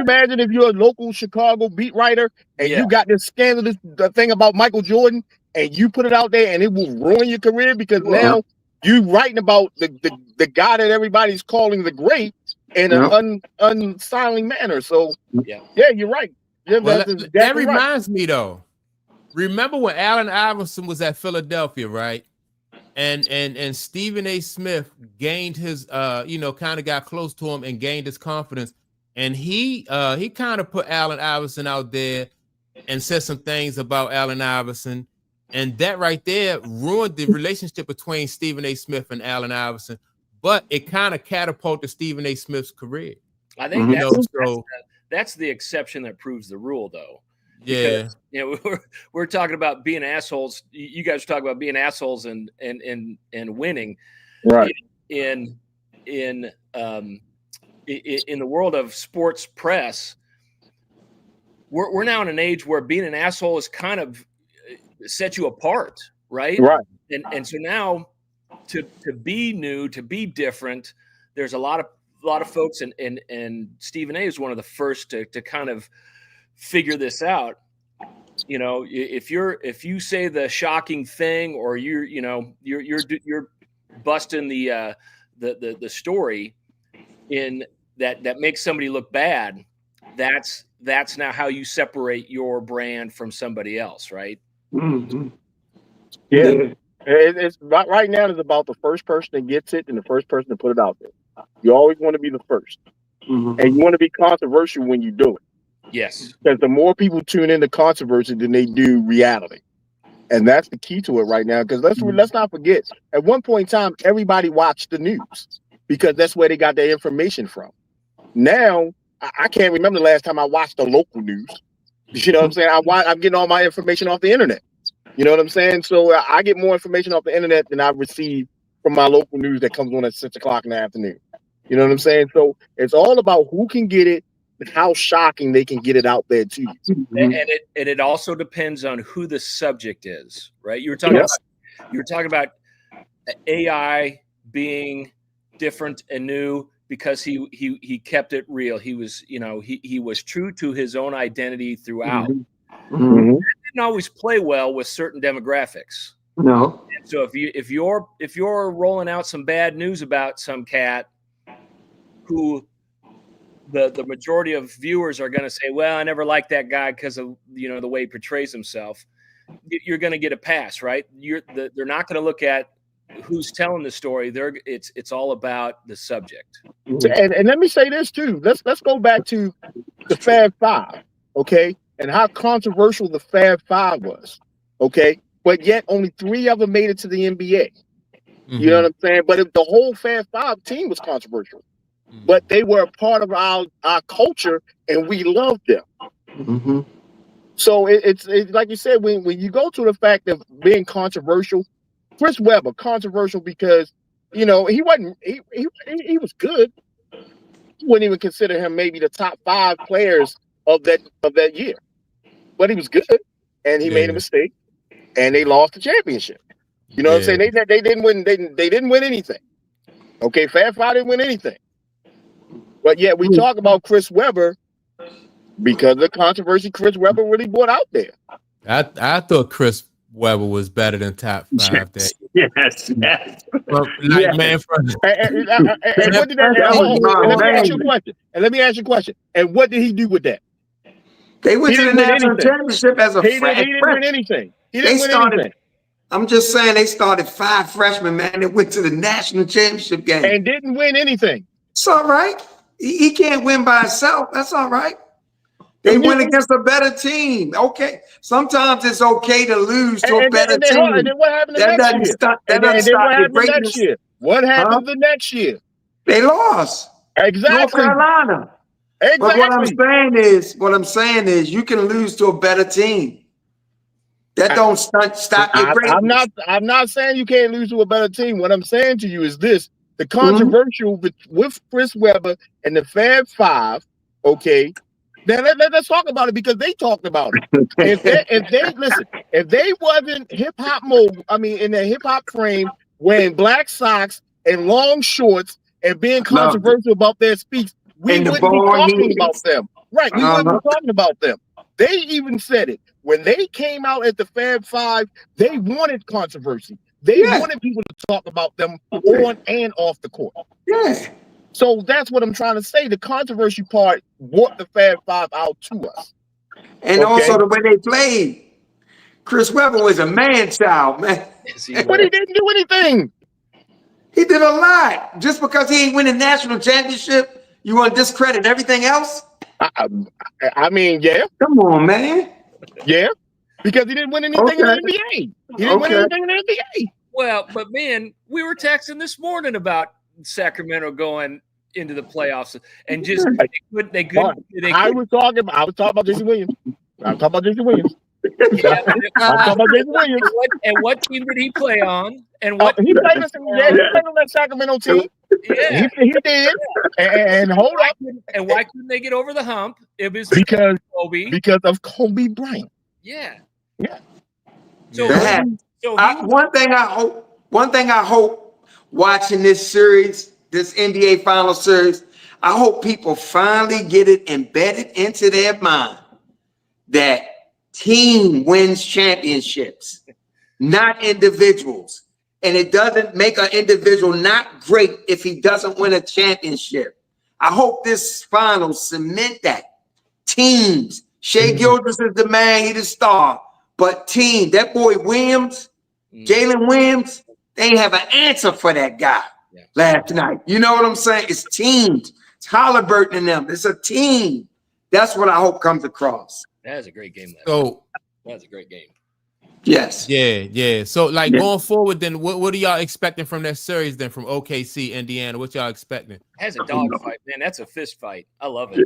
imagine if you're a local Chicago beat writer and you got this scandalous thing about Michael Jordan and you put it out there and it will ruin your career because now you writing about the guy that everybody's calling the great in an unstyling manner. So yeah, you're right. Yeah, that reminds me though. remember when Allen Iverson was at Philadelphia, right? And Stephen A. Smith gained his kind of got close to him and gained his confidence. And he kind of put Allen Iverson out there and said some things about Allen Iverson. And that right there ruined the relationship between Stephen A. Smith and Allen Iverson. But it kind of catapulted Stephen A. Smith's career. I think that's the exception that proves the rule, though. Because, we're talking about being assholes. You guys are talking about being assholes and winning, right? In the world of sports press, we're now in an age where being an asshole is kind of set you apart, right? Right. And so now to be new, to be different, there's a lot of folks, and Stephen A. is one of the first to kind of figure this out. If you say the shocking thing, or you're busting the story in that makes somebody look bad, that's now how you separate your brand from somebody else, right? Mm-hmm. Yeah. It's right now. It's about the first person that gets it and the first person to put it out there. You always want to be the first, and you want to be controversial when you do it. Yes, because the more people tune into controversy than they do reality, and that's the key to it right now. Because let's not forget, at one point in time, everybody watched the news because that's where they got their information from. Now, I can't remember the last time I watched the local news. You know what I'm saying? I'm getting all my information off the internet. You know what I'm saying? So I get more information off the internet than I receive from my local news that comes on at 6 o'clock in the afternoon. You know what I'm saying? So it's all about who can get it and how shocking they can get it out there to you. And it also depends on who the subject is, right? You were talking about AI being different and new because he kept it real. He was, he was true to his own identity throughout. Mm-hmm. That didn't always play well with certain demographics. No. And so if you're rolling out some bad news about some cat who the majority of viewers are going to say, well, I never liked that guy because of the way he portrays himself, you're going to get a pass, right? They're not going to look at who's telling the story. It's all about the subject. And let me say this too. Let's go back to the Fab Five, okay, and how controversial the Fab Five was, okay. But yet only 3 of them made it to the NBA. Mm-hmm. You know what I'm saying? But the whole Fab Five team was controversial. Mm-hmm. But they were a part of our culture, and we loved them. Mm-hmm. So it's like you said, when you go to the fact of being controversial, Chris Webber, controversial because he wasn't he was good. You wouldn't even consider him maybe the top 5 players of that year, but he was good, and he made a mistake, and they lost the championship. You know what I'm saying? They didn't win. They didn't win anything. Okay, Fab Five didn't win anything. But yet we talk about Chris Webber because of the controversy Chris Webber really brought out there. I thought Chris Webber was better than top 5. Yes. Well, man, what did that? Let me ask you a question. And what did he do with that? They went to the national championship as a freshman. He didn't win anything. Anything. I'm just saying they started 5 freshmen, man. They went to the national championship game and didn't win anything. It's all right. He can't win by himself. That's all right. They win against a better team. Okay. Sometimes it's okay to lose to a better team. And then what happened the next year? What happened the next year? They lost. Exactly. North Carolina. Exactly. But what I'm saying is you can lose to a better team. That don't stop your greatness. I'm not saying you can't lose to a better team. What I'm saying to you is this: the controversial with Chris Webber and the Fab Five. Okay, then let's talk about it because they talked about it. If they wasn't hip hop mode, in the hip hop frame, wearing black socks and long shorts and being controversial about their speech, we wouldn't be talking about them. Right? We wouldn't be talking about them. They even said it. When they came out at the Fab Five, they wanted controversy. They wanted people to talk about them on and off the court. Yeah. So that's what I'm trying to say. The controversy part brought the Fab Five out to us. And also the way they played. Chris Webber was a man-child, man. But he didn't do anything. He did a lot. Just because he ain't win a national championship, you want to discredit everything else? I mean, yeah. Come on, man. Yeah. Because he didn't win anything in the NBA. He didn't win anything in the NBA. Well, but man, we were texting this morning about Sacramento going into the playoffs and just they couldn't. I was talking about Jason Williams. I'm talking about Jason Williams. Yeah, I'm talking about Jason Williams. And what team did he play on? And what he played on that Sacramento team. Yeah, he did. And hold up. And why couldn't they get over the hump? It was because of Kobe Bryant. Yeah. So one thing I hope watching this series, this NBA final series, I hope people finally get it embedded into their mind that team wins championships, not individuals. And it doesn't make an individual not great if he doesn't win a championship. I hope this final cement that. Teams. Shea Gilgeous is the man, he's the star. But team, that boy Williams, Jalen Williams, they ain't have an answer for that guy last night. You know what I'm saying? It's teams. It's Halliburton and them. It's a team. That's what I hope comes across. That was a great game. That was a great game. Yes. Yeah. So, going forward, then, what are y'all expecting from that series? Then, from OKC, Indiana, what y'all expecting? That's a dog fight, man. That's a fist fight. I love it.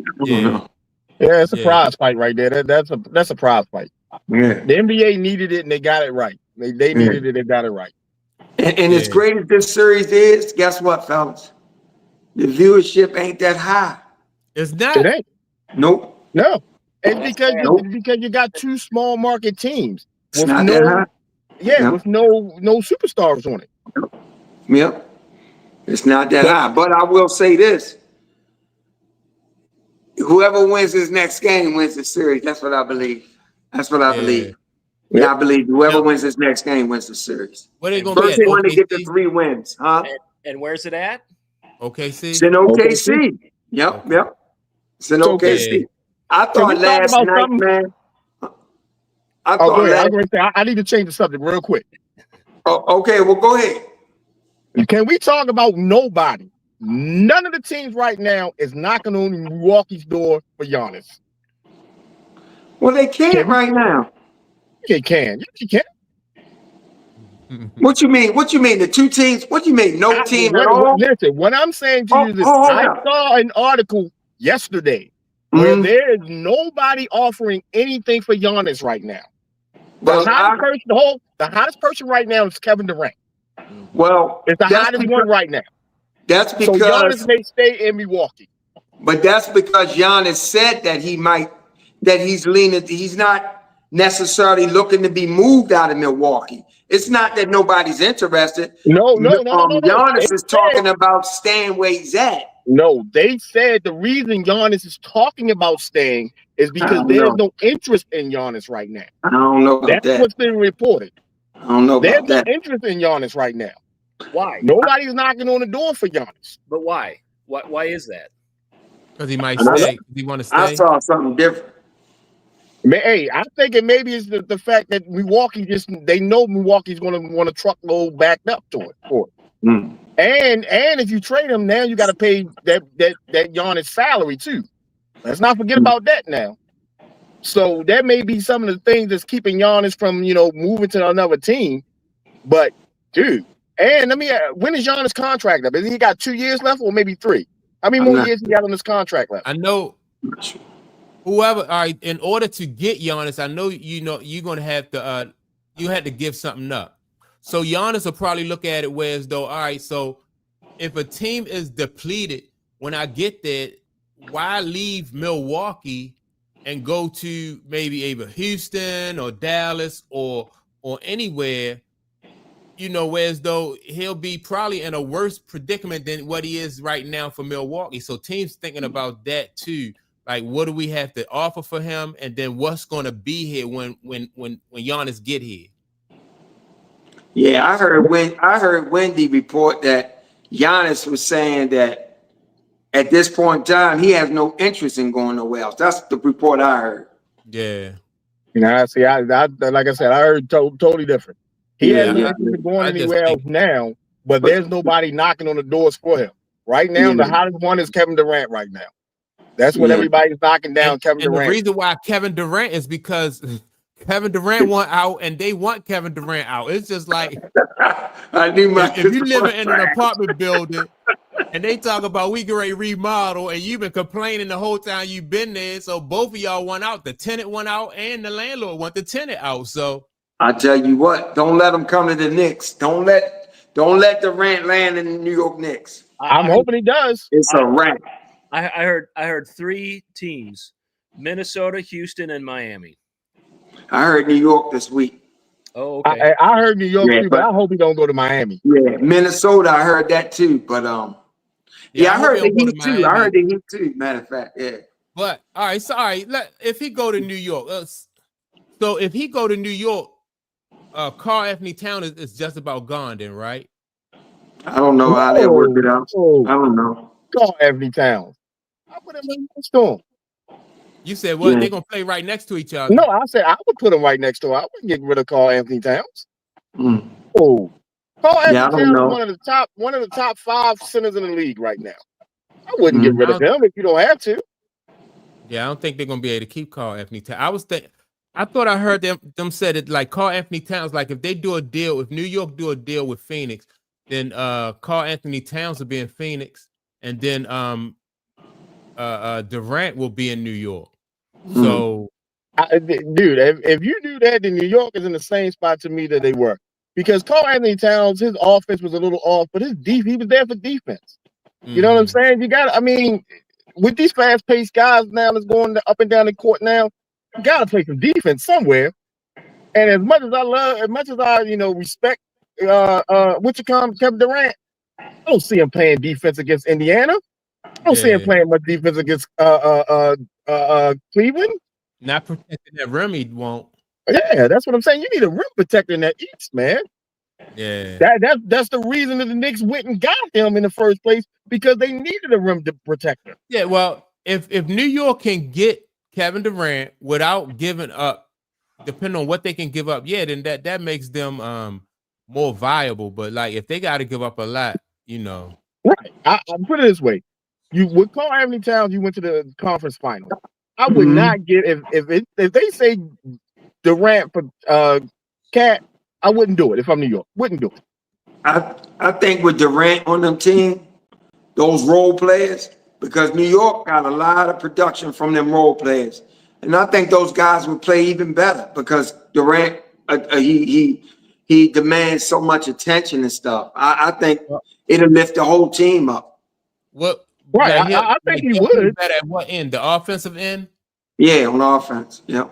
Yeah, it's a prize fight right there. That's a prize fight. Yeah. The NBA needed it and they got it right. They needed it, they got it right. And as great as this series is, guess what, fellas? The viewership ain't that high. It's not. It ain't. Nope. No. It's because you got two small market teams. It's not that high. Yeah, with no superstars on it. Yep. It's not that high. But I will say this. Whoever wins this next game wins the series. That's what I believe. That's what I believe. Yeah, I believe whoever wins this next game wins the series. What are they going to First, they want to get the 3 wins, huh? And where's it at? OKC. It's in OKC. Yep. It's in OKC. I thought last night, man. I need to change the subject real quick. Oh, okay, well, go ahead. Can we talk about nobody? None of the teams right now is knocking on Milwaukee's door for Giannis. Well, they can't right now. They can. You can. What you mean? The two teams? What do you mean? No team at all? Listen, what I'm saying to you is this. I saw an article yesterday where there is nobody offering anything for Giannis right now. The hottest person right now is Kevin Durant. Well, it's the hottest one right now. That's because Giannis may stay in Milwaukee. But that's because Giannis said that he's not necessarily looking to be moved out of Milwaukee. It's not that nobody's interested. No. Giannis is talking about staying where he's at. No, they said the reason Giannis is talking about staying is because there's no interest in Giannis right now. I don't know about that. That's what's been reported. I don't know about that. There's no interest in Giannis right now. Why? Nobody's knocking on the door for Giannis. But why? Why is that? Because he might stay. He want to stay. I saw something different. Hey, I think it maybe is the fact that Milwaukee they know Milwaukee's going to want a truckload backed up to it for it. And if you trade him now, you got to pay that Giannis salary too. Let's not forget about that now. So that may be some of the things that's keeping Giannis from moving to another team. But dude, and when is Giannis' contract up? Has he got 2 years left or maybe 3? How many more years he got on this contract left? I know. Whoever, all right, in order to get Giannis, I know you're going to have to you had to give something up. So Giannis will probably look at it where as though, all right, so if a team is depleted, when I get there, why leave Milwaukee and go to maybe either Houston or Dallas or anywhere, whereas though he'll be probably in a worse predicament than what he is right now for Milwaukee. So teams thinking about that too. Like, what do we have to offer for him? And then what's going to be here when Giannis get here? Yeah, I heard Wendy report that Giannis was saying that at this point in time, he has no interest in going nowhere else. That's the report I heard. Yeah. You know, see, I like I said, I heard totally different. He hasn't been going anywhere else now, but there's nobody knocking on the doors for him. Right now, the hottest one is Kevin Durant right now. That's what everybody's knocking down, Kevin Durant. And the reason why Kevin Durant is because Kevin Durant want out and they want Kevin Durant out. It's just like if you live in an apartment building and they talk about we can remodel and you've been complaining the whole time you've been there, so both of y'all want out. The tenant want out and the landlord want the tenant out. So I tell you what, don't let them come to the Knicks. Don't let Durant land in the New York Knicks. I'm hoping he does. It's a wrap. I heard 3 teams: Minnesota, Houston, and Miami. I heard New York this week. Oh, okay. I heard New York too, but I hope he don't go to Miami. Yeah, Minnesota, I heard that too. But I heard the Heat too. I heard the Heat too. Matter of fact, yeah. But all right, so if he go to New York, so if he go to New York, Karl-Anthony Towns is just about gone then, right? I don't know how they work it out. I don't know. Karl-Anthony Towns. I put him next to him. You said what? They're gonna play right next to each other. No, I said I would put him right next to him. I wouldn't get rid of Karl-Anthony Towns. Oh, Karl-Anthony Towns is one of the top 5 centers in the league right now. I wouldn't get rid of him if you don't have to. Yeah, I don't think they're gonna be able to keep Karl-Anthony Towns. I thought I heard them said it like Karl-Anthony Towns, like if they do a deal, if New York do a deal with Phoenix, then Karl-Anthony Towns will be in Phoenix, and then Durant will be in New York. So, dude, if you do that, then New York is in the same spot to me that they were, because Karl-Anthony Towns, his offense was a little off, but he was there for defense. You know what I'm saying? With these fast-paced guys now that's going up and down the court now, you got to play some defense somewhere. And as much as I respect Kevin Durant, I don't see him playing defense against Indiana. I don't see him playing much defense against Cleveland. Not protecting that rim, he won't. Yeah, that's what I'm saying. You need a rim protector in that East, man. Yeah, that's the reason that the Knicks went and got him in the first place, because they needed a rim protector. Yeah, well, if New York can get Kevin Durant without giving up, depending on what they can give up, then that makes them more viable. But like if they got to give up a lot, right? I put it this way: with Karl-Anthony Towns, you went to the conference final. I would not get if they say Durant for Cat. I wouldn't do it if I'm New York. Wouldn't do it. I think with Durant on them team, those role players, because New York got a lot of production from them role players, and I think those guys would play even better because Durant he demands so much attention and stuff. I think it'll lift the whole team up. What? Right, I think he would. Better at what end? The offensive end? Yeah, on offense. Yeah,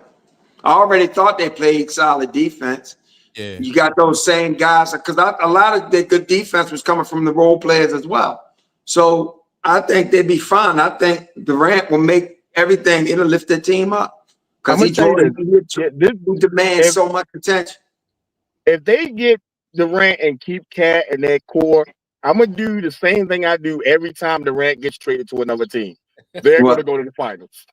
I already thought they played solid defense. Yeah, you got those same guys because a lot of the good defense was coming from the role players as well. So I think they'd be fine. I think Durant will make everything. It'll lift the team up because he demands so much attention. If they get Durant and keep Cat in that core, I'm gonna do the same thing I do every time Durant gets traded to another team. They're going to go to the finals.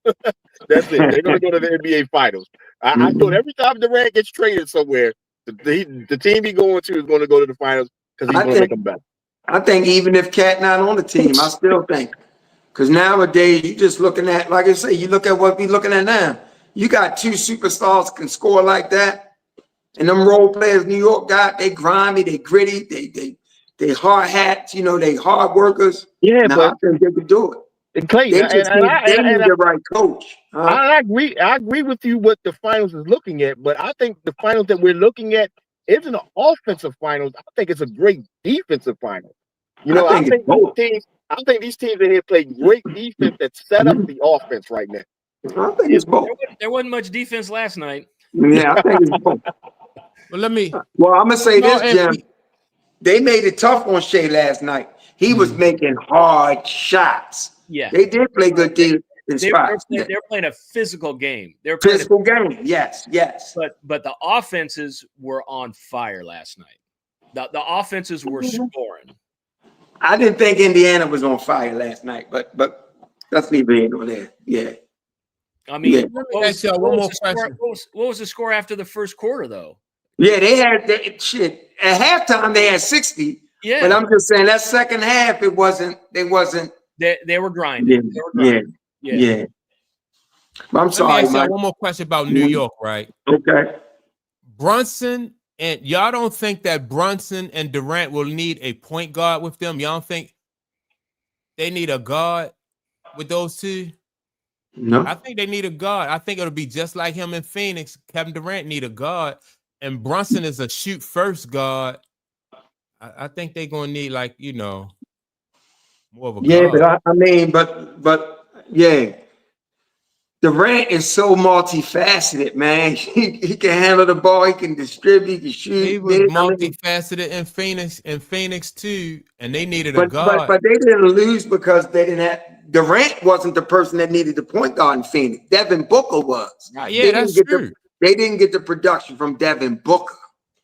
That's it. They're going to go to the NBA finals. I thought every time Durant gets traded somewhere, the team he's going to is going to go to the finals because he's going to make them better. I think even if Cat not on the team, I still think. Because nowadays, you're just looking at, like I say, you look at what we're looking at now. You got 2 superstars can score like that. And them role players New York got, they grimy, they gritty, they hard hats, they hard workers. Yeah, but I think they could do it. And Clay, they need the right coach. I agree with you what the finals is looking at, but I think the finals that we're looking at isn't an offensive finals. I think it's a great defensive final. I think these teams in here play great defense that set up the offense right now. I think it's both. There wasn't much defense last night. Yeah, I think it's both. Well, I'm gonna say this, Jim. They made it tough on Shea last night. He was making hard shots. Yeah, they did play good defense. They're playing a physical game. They're playing physical game. Yes. But the offenses were on fire last night. The offenses were scoring. I didn't think Indiana was on fire last night, but that's neither here nor there. Yeah. I mean, Yeah. Let me ask y'all one more question. What was the score after the first quarter, though? Yeah, they had that shit. At halftime, they had 60. Yeah. But I'm just saying that second half, they wasn't. They were grinding. Yeah. But I'm sorry, Let me ask Mike. y'all one more question about New York, right? Okay. Brunson, and y'all don't think that Brunson and Durant will need a point guard with them? Y'all don't think they need a guard with those two? No. I think they need a guard. I think it'll be just like him in Phoenix. Kevin Durant need a guard, and Brunson is a shoot first guard. I think they're gonna need, like, more of a guard. But yeah. Durant is so multifaceted, man. He can handle the ball. He can distribute. He can shoot. He was multifaceted in Phoenix too, and they needed a guard. But they didn't lose because they didn't have. Durant wasn't the person that needed the point guard in Phoenix. Devin Booker was. Yeah, that's true. They didn't get the production from Devin Booker.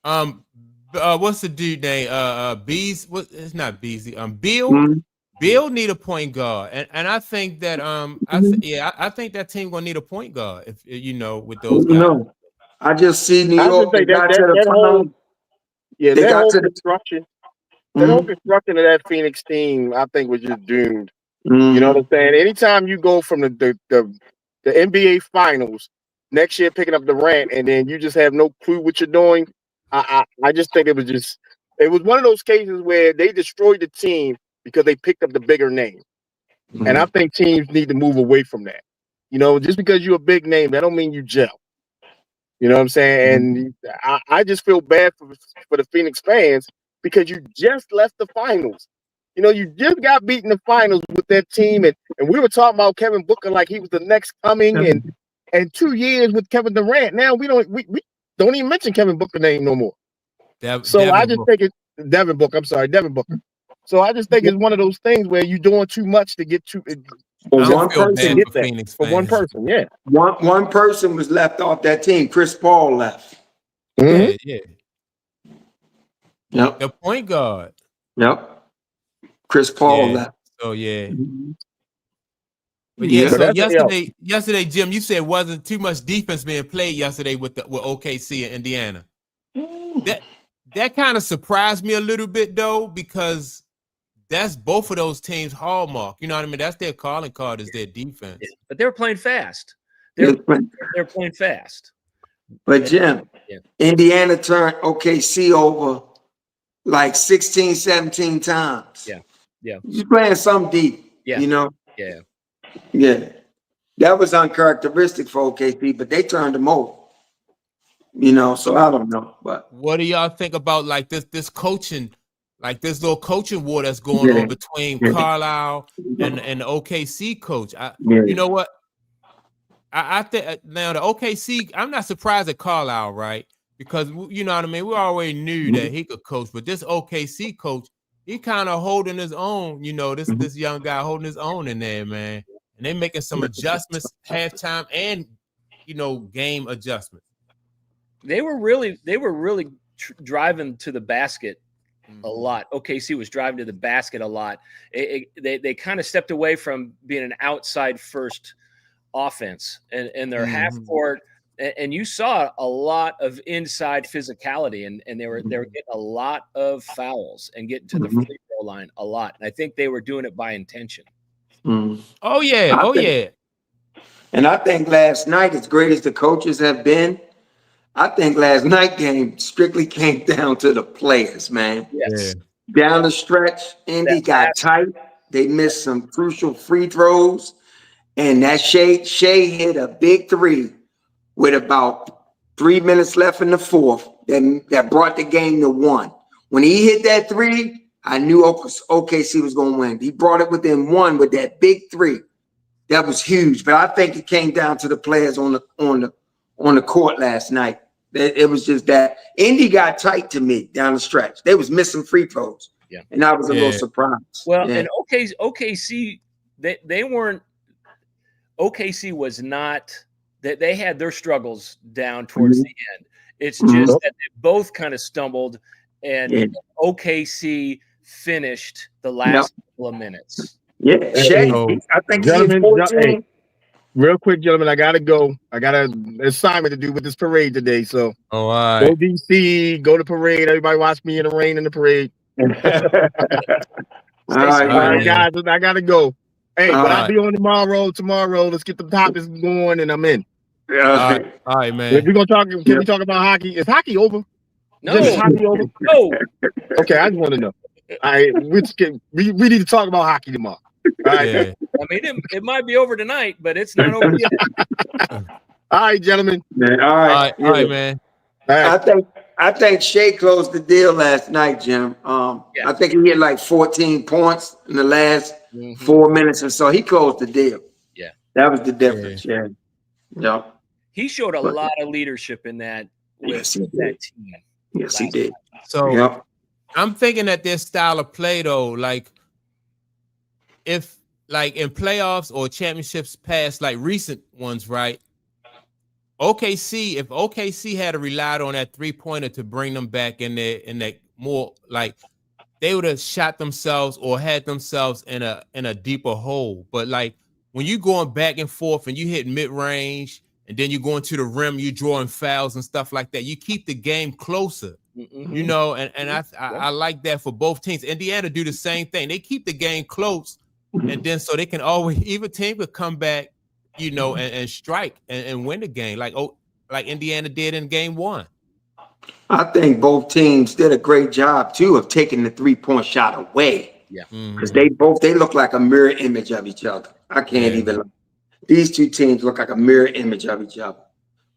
What's the dude name? It's not Beasley. Bill. Mm-hmm. Bill need a point guard, and I think that I think that team gonna need a point guard if with those guys. No, I just see New York. They got to the final. Yeah, that whole construction. That whole construction of that Phoenix team, I think, was just doomed. You know what I'm saying? Anytime you go from the NBA Finals next year, picking up Durant, and then you just have no clue what you're doing, I just think it was one of those cases where they destroyed the team because they picked up the bigger name. And I think teams need to move away from that. Just because you're a big name, that don't mean you gel. You know what I'm saying? And I just feel bad for the Phoenix fans because you just left the finals. You just got beaten in the finals with that team. And we were talking about Kevin Booker like he was the next coming. And 2 years with Kevin Durant. Now we don't even mention Kevin Booker name no more. Devin Booker. So I just think it's one of those things where you're doing too much to get to one person get that. For one person, yeah. One person was left off that team. Chris Paul left. Mm-hmm. Yeah. Yep. The point guard. Yep. Chris Paul left. So yeah. But so yesterday, Jim, you said wasn't too much defense being played yesterday with OKC and Indiana. That kind of surprised me a little bit though, because that's both of those teams' hallmark. You know what I mean? That's their calling card, is their defense. But they're playing fast. They're playing fast. But Jim, Indiana turned OKC over like 16, 17 times. Yeah. You're playing some deep. Yeah. Yeah. That was uncharacteristic for OKC, but they turned them over. So I don't know. But what do y'all think about like this coaching, like this little coaching war that's going on between Carlisle and the OKC coach? You know what? I think now the OKC, I'm not surprised at Carlisle, right? Because you know what I mean. We already knew that he could coach, but this OKC coach, he kind of holding his own. This young guy holding his own in there, man. And they making some adjustments halftime and game adjustments. They were really driving to the basket a lot. OKC was driving to the basket a lot. They kind of stepped away from being an outside first offense and their half court. And you saw a lot of inside physicality, and they were getting a lot of fouls and getting to the free throw line a lot. And I think they were doing it by intention. Oh yeah. And I think last night, as great as the coaches have been, I think last night game strictly came down to the players, man. Yes. Down the stretch, Indy got tight. They missed some crucial free throws. And that Shea hit a big three with about 3 minutes left in the fourth that brought the game to 1. When he hit that three, I knew OKC was going to win. He brought it within 1 with that big three. That was huge. But I think it came down to the players on the court last night. It was just that Indy got tight to me down the stretch. They was missing free throws. Yeah. And I was a little surprised. Well, and OKC, they weren't. OKC was not that they had their struggles down towards the end. It's just that they both kind of stumbled, and OKC finished the last couple of minutes. Yeah, Shea, I think he had 14. Real quick, gentlemen, I gotta go. I got an assignment to do with this parade today. So all right. Go DC, go to parade. Everybody watch me in the rain in the parade. All right, guys, I gotta go. Hey, but I'll be on tomorrow. Let's get the topics going, and I'm in. Yeah. All right, man. If we're gonna talk, can we talk about hockey? Is hockey over? No. Is hockey over? No. Okay, I just want to know. All right, we need to talk about hockey tomorrow. All right. Yeah. I mean, it might be over tonight, but it's not over yet. All right, gentlemen. Man, all right, man. All right. I think Shea closed the deal last night, Jim. I think he hit like 14 points in the last 4 minutes or so. He closed the deal. Yeah, that was the difference. Yeah. He showed a lot of leadership in that. Yes, he did. That team. Yes, he did. So I'm thinking that their style of play, though, like if like in playoffs or championships past, like recent ones, right? OKC, if OKC had relied on that 3-pointer to bring them back in that more, like they would have shot themselves or had themselves in a deeper hole. But like when you going back and forth and you hit mid-range and then you going to the rim, you drawing fouls and stuff like that, you keep the game closer. You know, and I like that for both teams. Indiana do the same thing. They keep the game close, and then so they can always, either team could come back, you know, and strike and win the game, like Indiana did in game 1. I think both teams did a great job too of taking the 3-point shot away. Yeah, because they look like a mirror image of each other. I can't even. These two teams look like a mirror image of each other.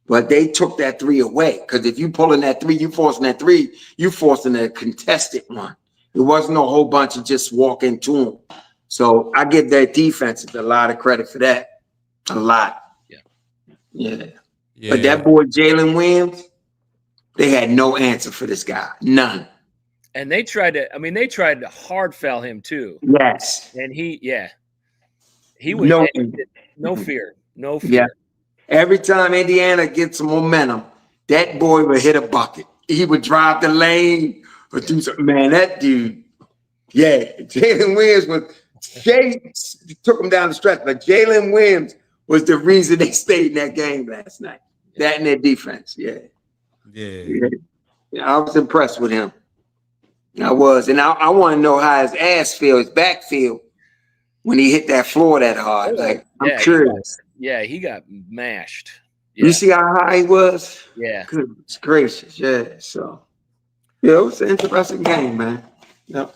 But they took that 3 away, because if you pulling that 3, you forcing that 3, you forcing a contested one. It wasn't a whole bunch of just walk into them. So I give their defense a lot of credit for that. A lot. Yeah. But that boy Jalen Williams, they had no answer for this guy. None. And they tried to hard foul him too. Yes. And he was no fear. Yeah. Every time Indiana gets some momentum, that boy would hit a bucket. He would drive the lane or do something. Man, that dude, Jalen Williams Shea took him down the stretch, but Jalen Williams was the reason they stayed in that game last night. That and their defense, Yeah, I was impressed with him. I was, and I want to know how his his back feel when he hit that floor that hard. Like, I'm curious. He got mashed. Yeah. You see how high he was? Yeah. Goodness gracious. Yeah. So, it was an interesting game, man. Yep.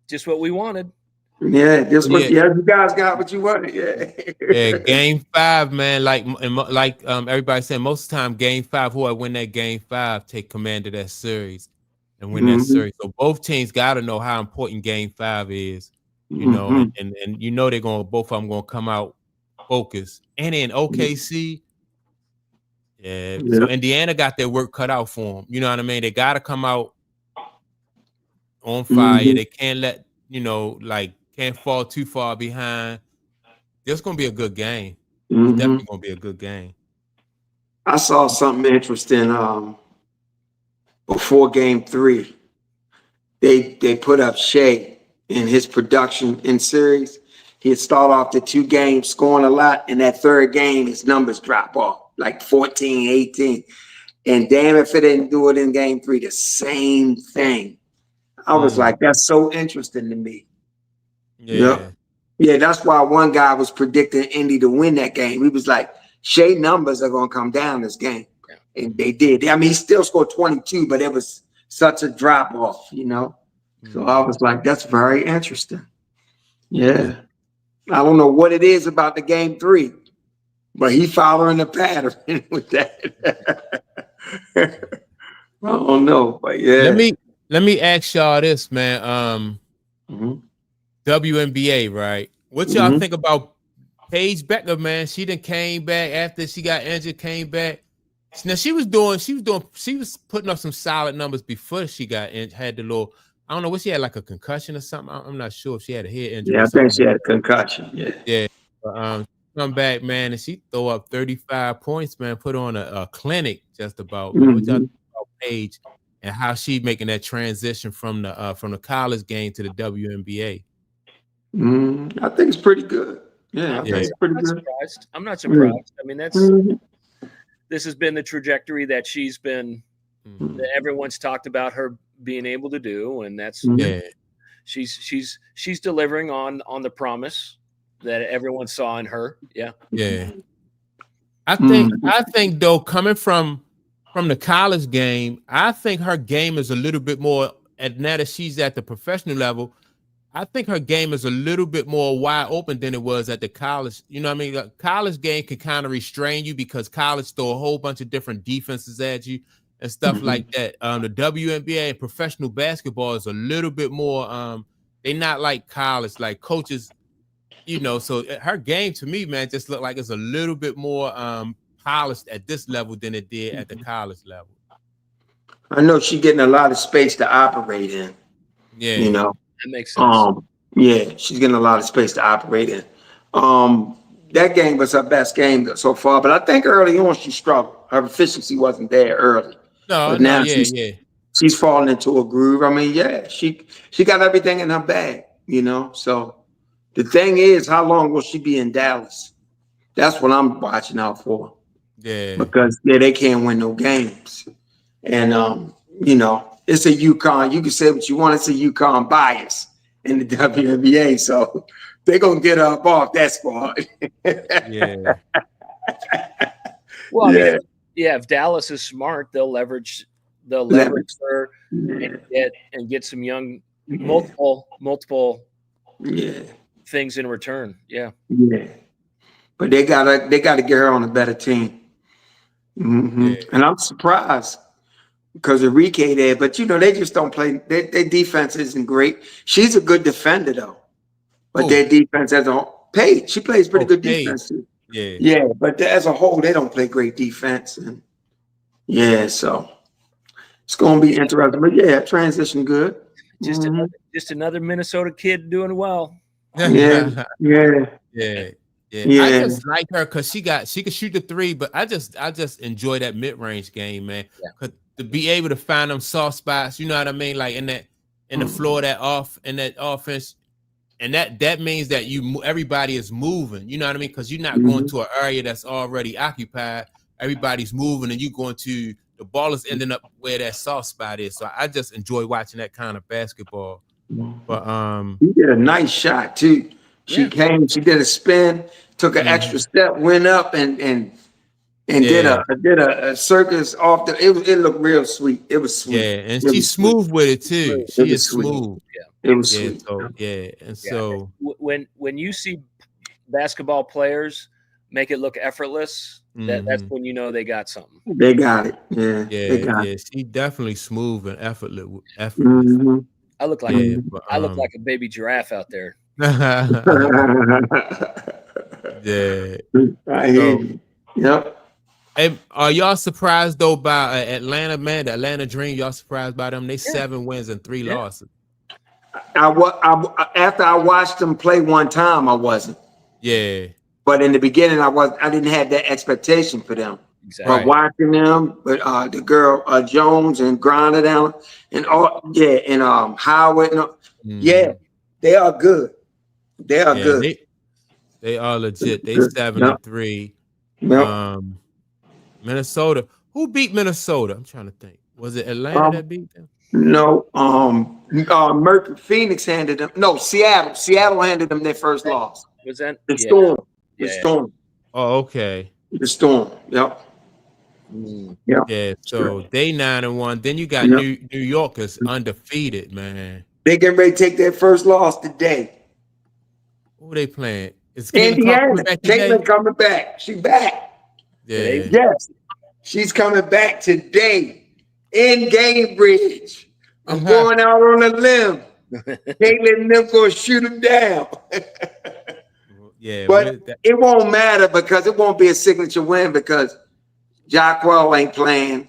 Just what we wanted. Yeah. You guys got what you wanted. Yeah. Game 5, man. Like everybody said, most of the time, game 5, whoever win that game 5 take command of that series and win that series. So both teams got to know how important game 5 is, you know, and you know both of them going to come out focused. And in OKC, so Indiana got their work cut out for them. You know what I mean? They got to come out on fire. They can't let, can't fall too far behind. It's going to be a good game. It's definitely going to be a good game. I saw something interesting before game 3. They put up Shea in his production in series. He'd start off the 2 games scoring a lot. In that 3rd game, his numbers drop off, like 14, 18. And damn if it didn't do it in game 3, the same thing. I was like, that's so interesting to me. Yeah, that's why one guy was predicting Indy to win that game. He was like, Shea numbers are going to come down this game. And they did. I mean, he still scored 22, but it was such a drop off, So I was like, that's very interesting. Yeah. I don't know what it is about the game 3, but he following the pattern with that. I don't know, but Let me ask y'all this, man. WNBA, right? What y'all think about Paige Becker, man? She done came back after she got injured, came back. Now she was putting up some solid numbers before she got had the little. I don't know what she had, like a concussion or something. I'm not sure if she had a head injury. Yeah, I think she had a concussion. Yeah. Come back, man, and she throw up 35 points, man. Put on a clinic just about. What y'all think about Paige and how she making that transition from the college game to the WNBA? I think it's pretty good. Yeah, that's pretty good. Surprised. I'm not surprised. I mean, this has been the trajectory that she's been. That everyone's talked about her being able to do, and that's she's delivering on the promise that everyone saw in her. Yeah. I think though, coming from the college game, I think her game is a little bit more. And now that she's at the professional level, I think her game is a little bit more wide open than it was at the college. You know what I mean? The college game can kind of restrain you because college throw a whole bunch of different defenses at you and stuff like that. The WNBA and professional basketball is a little bit more. They're not like college, like coaches, you know. So her game to me, man, just looked like it's a little bit more polished at this level than it did at the college level. I know she's getting a lot of space to operate in. Yeah, you know, that makes sense. Yeah, she's getting a lot of space to operate in. That game was her best game so far, but I think early on she struggled. Her efficiency wasn't there early. She's falling into a groove. I mean, she got everything in her bag, you know. So the thing is, how long will she be in Dallas? That's what I'm watching out for. Yeah, because they can't win no games, and you know, it's a UConn. You can say what you want. It's a UConn bias in the WNBA, so they're gonna get up off that squad. Well, I mean, if Dallas is smart, they'll leverage her and get some young multiple things in return. Yeah. But they gotta get her on a better team. And I'm surprised because of Enrique there, but you know, they just don't play. Their defense isn't great. She's a good defender though, but their defense as a whole, Paige, she plays pretty good defense too. But as a whole, they don't play great defense, and so it's gonna be interesting. But transition good. Just another Minnesota kid doing well. I just like her because she can shoot the three, but I just enjoy that mid-range game, man. Cause to be able to find them soft spots, you know what I mean, like in the floor that offense, and that means that everybody is moving, you know what I mean, because you're not going to an area that's already occupied. Everybody's moving, and you going to the ball is ending up where that soft spot is. So I just enjoy watching that kind of basketball. But he did a nice shot too. She came, she did a spin, took an extra step, went up and did a circus off the. It looked real sweet. It was sweet. Yeah, and she's smooth with it too. She is smooth. It was sweet. So when you see basketball players make it look effortless, that's when you know they got something. They got it. Yeah. She definitely smooth and effortless. I look like a baby giraffe out there. Hey, are y'all surprised though by Atlanta, man? The Atlanta Dream, y'all surprised by them? They 7 wins and 3 losses. After I watched them play one time, I wasn't. Yeah. But in the beginning, I didn't have that expectation for them. Exactly. But watching them, but the girl Jones and Granda down and Howard, they are good. They are good. They are legit. They 7-3. Minnesota. Who beat Minnesota? I'm trying to think. Was it Atlanta that beat them? No. Phoenix handed them. No, Seattle. Seattle handed them their first loss. Was that the Storm? The Storm. Oh, okay. The Storm. Yep. Yeah. So they 9-1. Then you got New Yorkers undefeated, man. They getting ready to take their first loss today. Who they playing? Is Indiana. Caitlin coming back. She back. Yeah. Yes. She's coming back today in Cambridge. I'm going out on a limb. Caitlin and them gonna shoot them down. But it won't matter because it won't be a signature win because Jacquel ain't playing.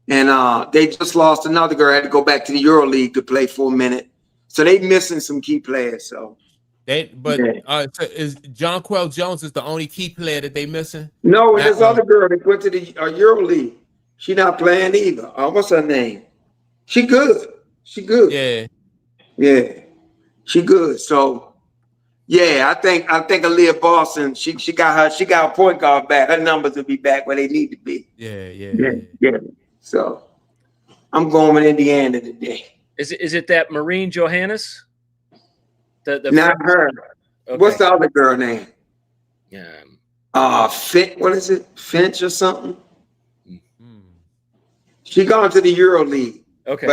And they just lost another girl. Had to go back to the EuroLeague to play for a minute. So they missing some key players. So so is Jonquel Jones is the only key player that they missing? No, this other girl that went to the EuroLeague. She not playing either. What's her name? She good. She good. Yeah. She good. So Yeah, I think Aaliyah Boston, she got her point guard back. Her numbers will be back where they need to be. Yeah. So I'm going with Indiana today. Is it that Maureen Johannes? The Not her. Okay. What's the other girl name? What is it? Finch or something? Mm-hmm. She gone to the Euro League. Okay.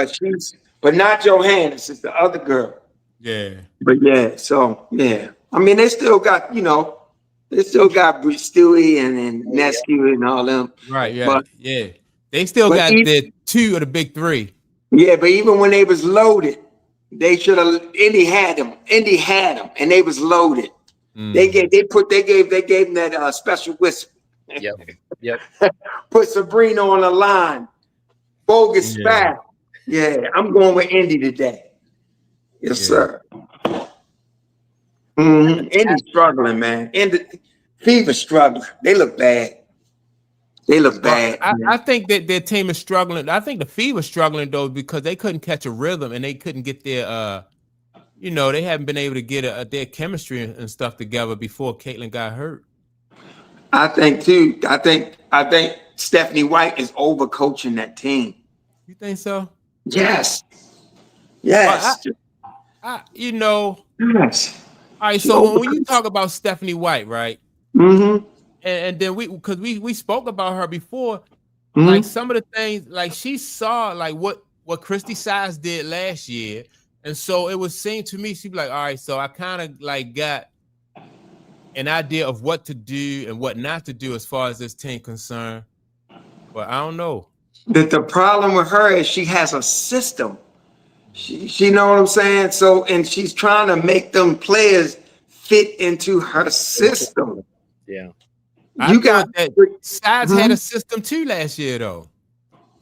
But not Johannes, it's the other girl. Yeah. But yeah, so yeah. I mean, they still got, Stewie and Nescu and all them. Right, yeah. But, yeah. They still got the 2 of the big 3. Yeah, but even when they was loaded, they should have Indy had them, and they was loaded. They gave them that special whistle. Yep. Put Sabrina on the line. Bogus back. Yeah, I'm going with Indy today. Yes, sir. Indy's struggling, man. Fever struggling. They look bad. I think that their team is struggling. I think the Fever struggling though because they couldn't catch a rhythm and they couldn't get their they haven't been able to get their chemistry and stuff together before Caitlin got hurt. I think too. I think Stephanie White is overcoaching that team. You think so? Yes. Yes. Yes. All right. So when you talk about Stephanie White, right? Mm-hmm. And then we spoke about her before, like some of the things, like she saw like what Christy Sides did last year. And so it was saying to me, she'd be like, all right, so I kind of like got an idea of what to do and what not to do as far as this team concerned. But I don't know. The problem with her is she has a system. She know what I'm saying? So, and she's trying to make them players fit into her system. Yeah. You got that. Sides had a system too last year, though.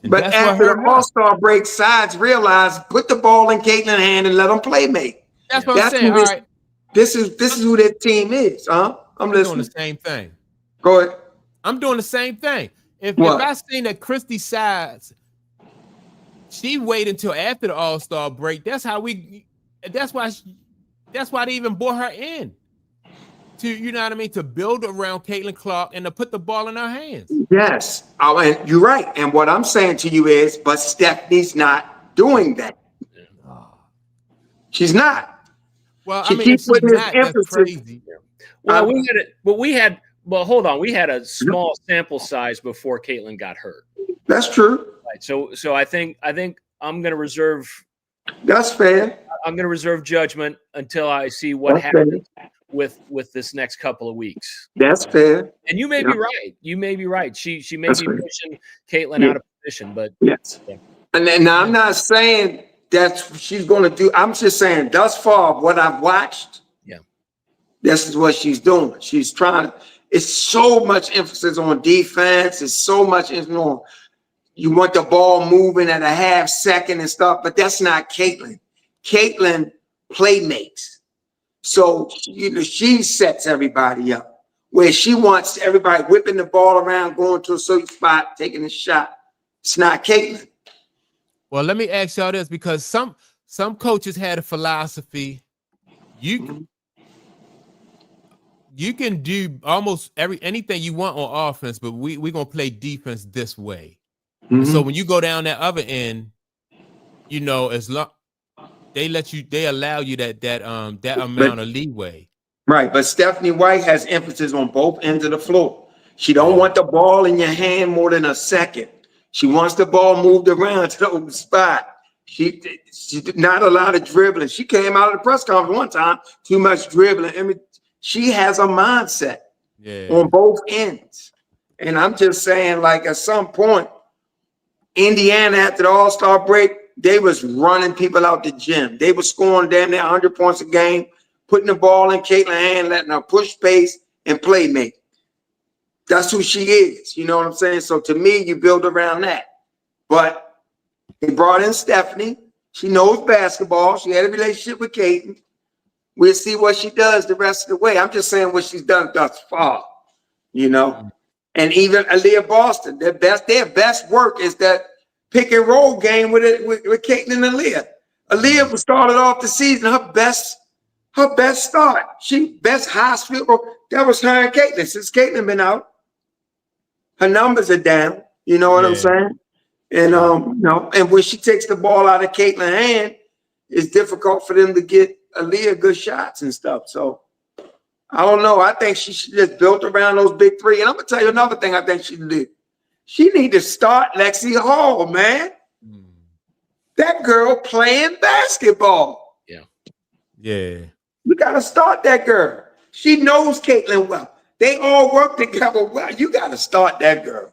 And but after the All-Star break, Sides realized put the ball in Caitlin's hand and let them play make. That's what I'm saying. All right. This is who that team is, huh? I'm listening. Doing the same thing. Go ahead. I'm doing the same thing. If I seen that Christy Sides, she waited until after the All-Star break. That's why they even brought her in. To build around Caitlin Clark and to put the ball in her hands. Yes. And you're right. And what I'm saying to you is, but Stephanie's not doing that. She's not. Well, she keeps putting this emphasis. Crazy. Well, hold on. We had a small sample size before Caitlin got hurt. That's true. Right. So I think I'm going to reserve. That's fair. I'm going to reserve judgment until I see what happens with this next couple of weeks. That's fair. And you may be right. You may be right. She may be pushing Caitlin out of position, but yes. Yeah. And then now I'm not saying that's what she's going to do. I'm just saying thus far what I've watched. Yeah. This is what she's doing. She's trying. It's so much emphasis on defense. It's so much on you want the ball moving at a half second and stuff, but that's not Caitlin. Caitlin play makes. So, she sets everybody up where she wants everybody whipping the ball around, going to a certain spot, taking a shot. It's not Caitlin. Well, let me ask y'all this because some coaches had a philosophy. You can do almost anything you want on offense, but we're going to play defense this way. Mm-hmm. So when you go down that other end, as long they allow you that amount of leeway. Right, but Stephanie White has emphasis on both ends of the floor. She don't want the ball in your hand more than a second. She wants the ball moved around to the open spot. She not a lot of dribbling. She came out of the press conference one time, too much dribbling. I mean, she has a mindset on both ends. And I'm just saying, like, at some point, Indiana, after the All-Star break, they was running people out the gym. They were scoring damn near 100 points a game, putting the ball in Caitlin's hand, letting her push pace and play make. That's who she is. You know what I'm saying? So to me, you build around that. But they brought in Stephanie. She knows basketball. She had a relationship with Caitlin. We'll see what she does the rest of the way. I'm just saying what she's done thus far, And even Aaliyah Boston, their best work is that pick and roll game with Caitlin and Aaliyah. Aaliyah started off the season, her best her best start. She best hospital. That was her and Caitlin. Since Caitlin been out, her numbers are down. You know what I'm saying? And and when she takes the ball out of Caitlin's hand, it's difficult for them to get Aaliyah good shots and stuff. So I don't know. I think she should just built around those big three. And I'm gonna tell you another thing I think she did. She need to start Lexie Hall, man. That girl playing basketball. Yeah. You gotta start that girl. She knows Caitlin well. They all work together well. You gotta start that girl.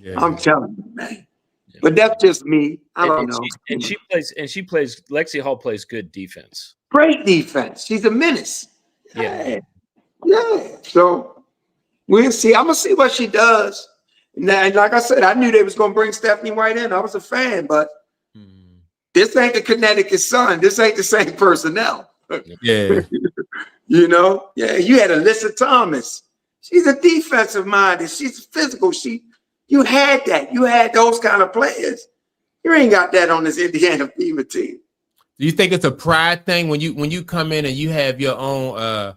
Yeah. I'm telling you, man. Yeah. But that's just me. I don't know. She plays. Lexie Hall plays good defense. Great defense. She's a menace. Yeah. So we'll see. I'm gonna see what she does. And like I said, I knew they was gonna bring Stephanie White in. I was a fan, but this ain't the Connecticut Sun. This ain't the same personnel. Yeah. You know? Yeah, you had Alyssa Thomas. She's a defensive minded. She's physical. You had that. You had those kind of players. You ain't got that on this Indiana Fever team. Do you think it's a pride thing when you come in and you have your own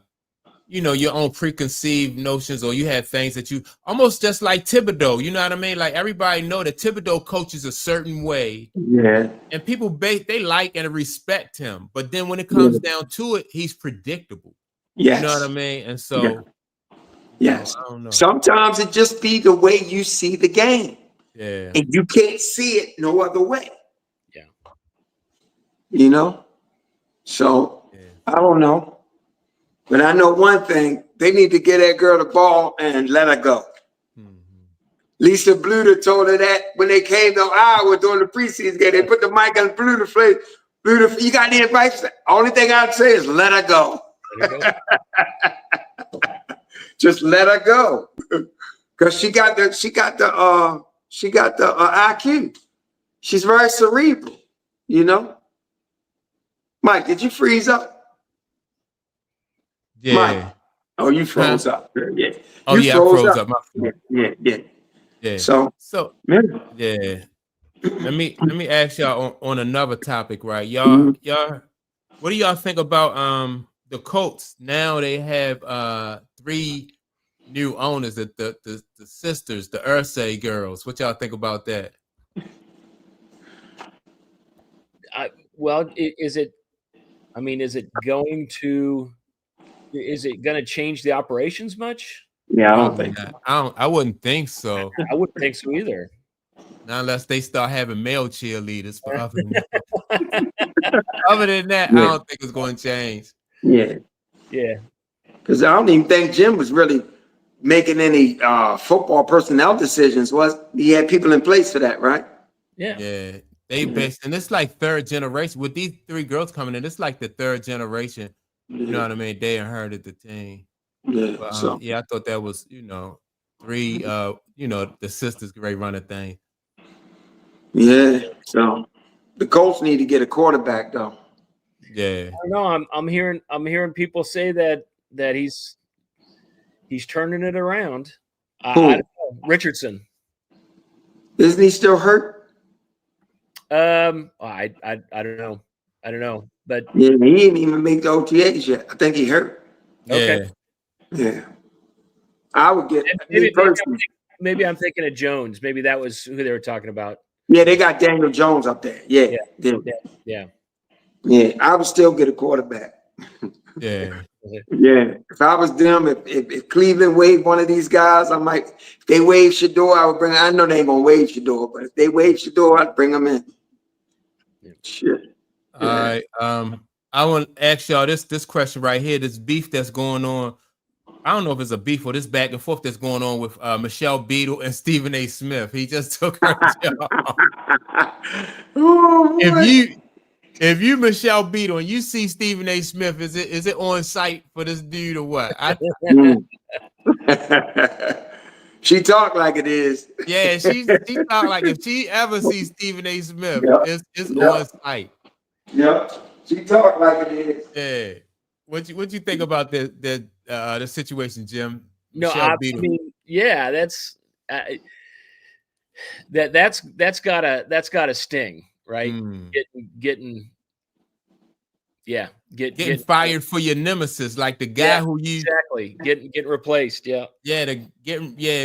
your own preconceived notions, or you have things that you almost just like Thibodeau, you know what I mean? Like everybody know that Thibodeau coaches a certain way. Yeah. And people they like and respect him. But then when it comes down to it, he's predictable. Yes. You know what I mean? And so yes. I don't know. Sometimes it just be the way you see the game. Yeah. And you can't see it no other way. Yeah. You know? So I don't know. But I know one thing, they need to get that girl the ball and let her go. Lisa Bluder told her that when they came to Iowa during the preseason game. They put the mic on Bluder. Bluder, you got any advice? Only thing I'd say is let her go. Just let her go. Because she got the IQ. She's very cerebral, you know? Mike, did you freeze up? Yeah. Mike. Oh, you froze up. Yeah. Oh, you I froze up. Yeah. So yeah. Let me ask y'all on another topic, right? Y'all, what do y'all think about the Colts? Now they have 3 new owners, the sisters, the Irsay girls. What y'all think about that? Is it going to change the operations much? Yeah, I don't think so. I wouldn't think so. I wouldn't think so either. Not unless they start having male cheerleaders. But other than that, I don't think it's going to change. Yeah. Because I don't even think Jim was really making any football personnel decisions. He had people in place for that, right? Yeah. They based, and it's like 3rd generation with these 3 girls coming in. It's like the 3rd generation. You know what I mean? They inherited the team. Yeah. But, I thought that was 3. The sisters great running thing. Yeah. So the Colts need to get a quarterback though. Yeah. I know. I'm hearing people say that he's turning it around. I don't know. Richardson. Isn't he still hurt? I don't know. But yeah, he didn't even make the OTAs yet. I think he hurt. Okay. Yeah. I would get maybe I'm thinking of Jones. Maybe that was who they were talking about. Yeah, they got Daniel Jones up there. Yeah. I would still get a quarterback. Yeah. If I was them, if Cleveland waived one of these guys, I might. If they waive Shador, I would bring. I know they ain't gonna waive Shador, but if they waive Shador, I'd bring them in. Shit. All right. I want to ask y'all this question right here. This beef that's going on. I don't know if it's a beef or this back and forth that's going on with Michelle Beadle and Stephen A. Smith. He just took her job. If you Michelle Beadle and you see Stephen A. Smith, is it on site for this dude or what? She talk like it is. Yeah, she talk like if she ever sees Stephen A. Smith, it's on site. Yep, she talk like it is. Yeah. What you think about the situation, Jim? No, I mean, yeah, that's gotta sting, right? Getting Yeah, getting fired for your nemesis, like the guy who you getting replaced. Yeah,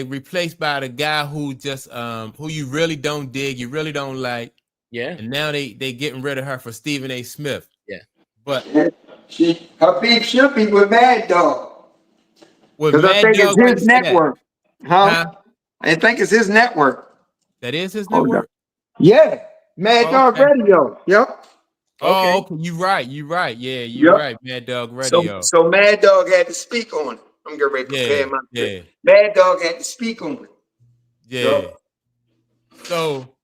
replaced by the guy who just who you really don't dig, you really don't like. Yeah, and now they getting rid of her for Stephen A. Smith. Yeah, but her beef should be with Mad Dog. With Mad I think Dog, it's his network. Huh? I think it's his network. That is his network. Yeah, Mad Dog Radio. Yep. Oh, okay. You're right. Yeah, you're right. Mad Dog Radio. So Mad Dog had to speak on it. I'm getting ready to prepare my shit. Mad Dog had to speak on it. Yeah. So,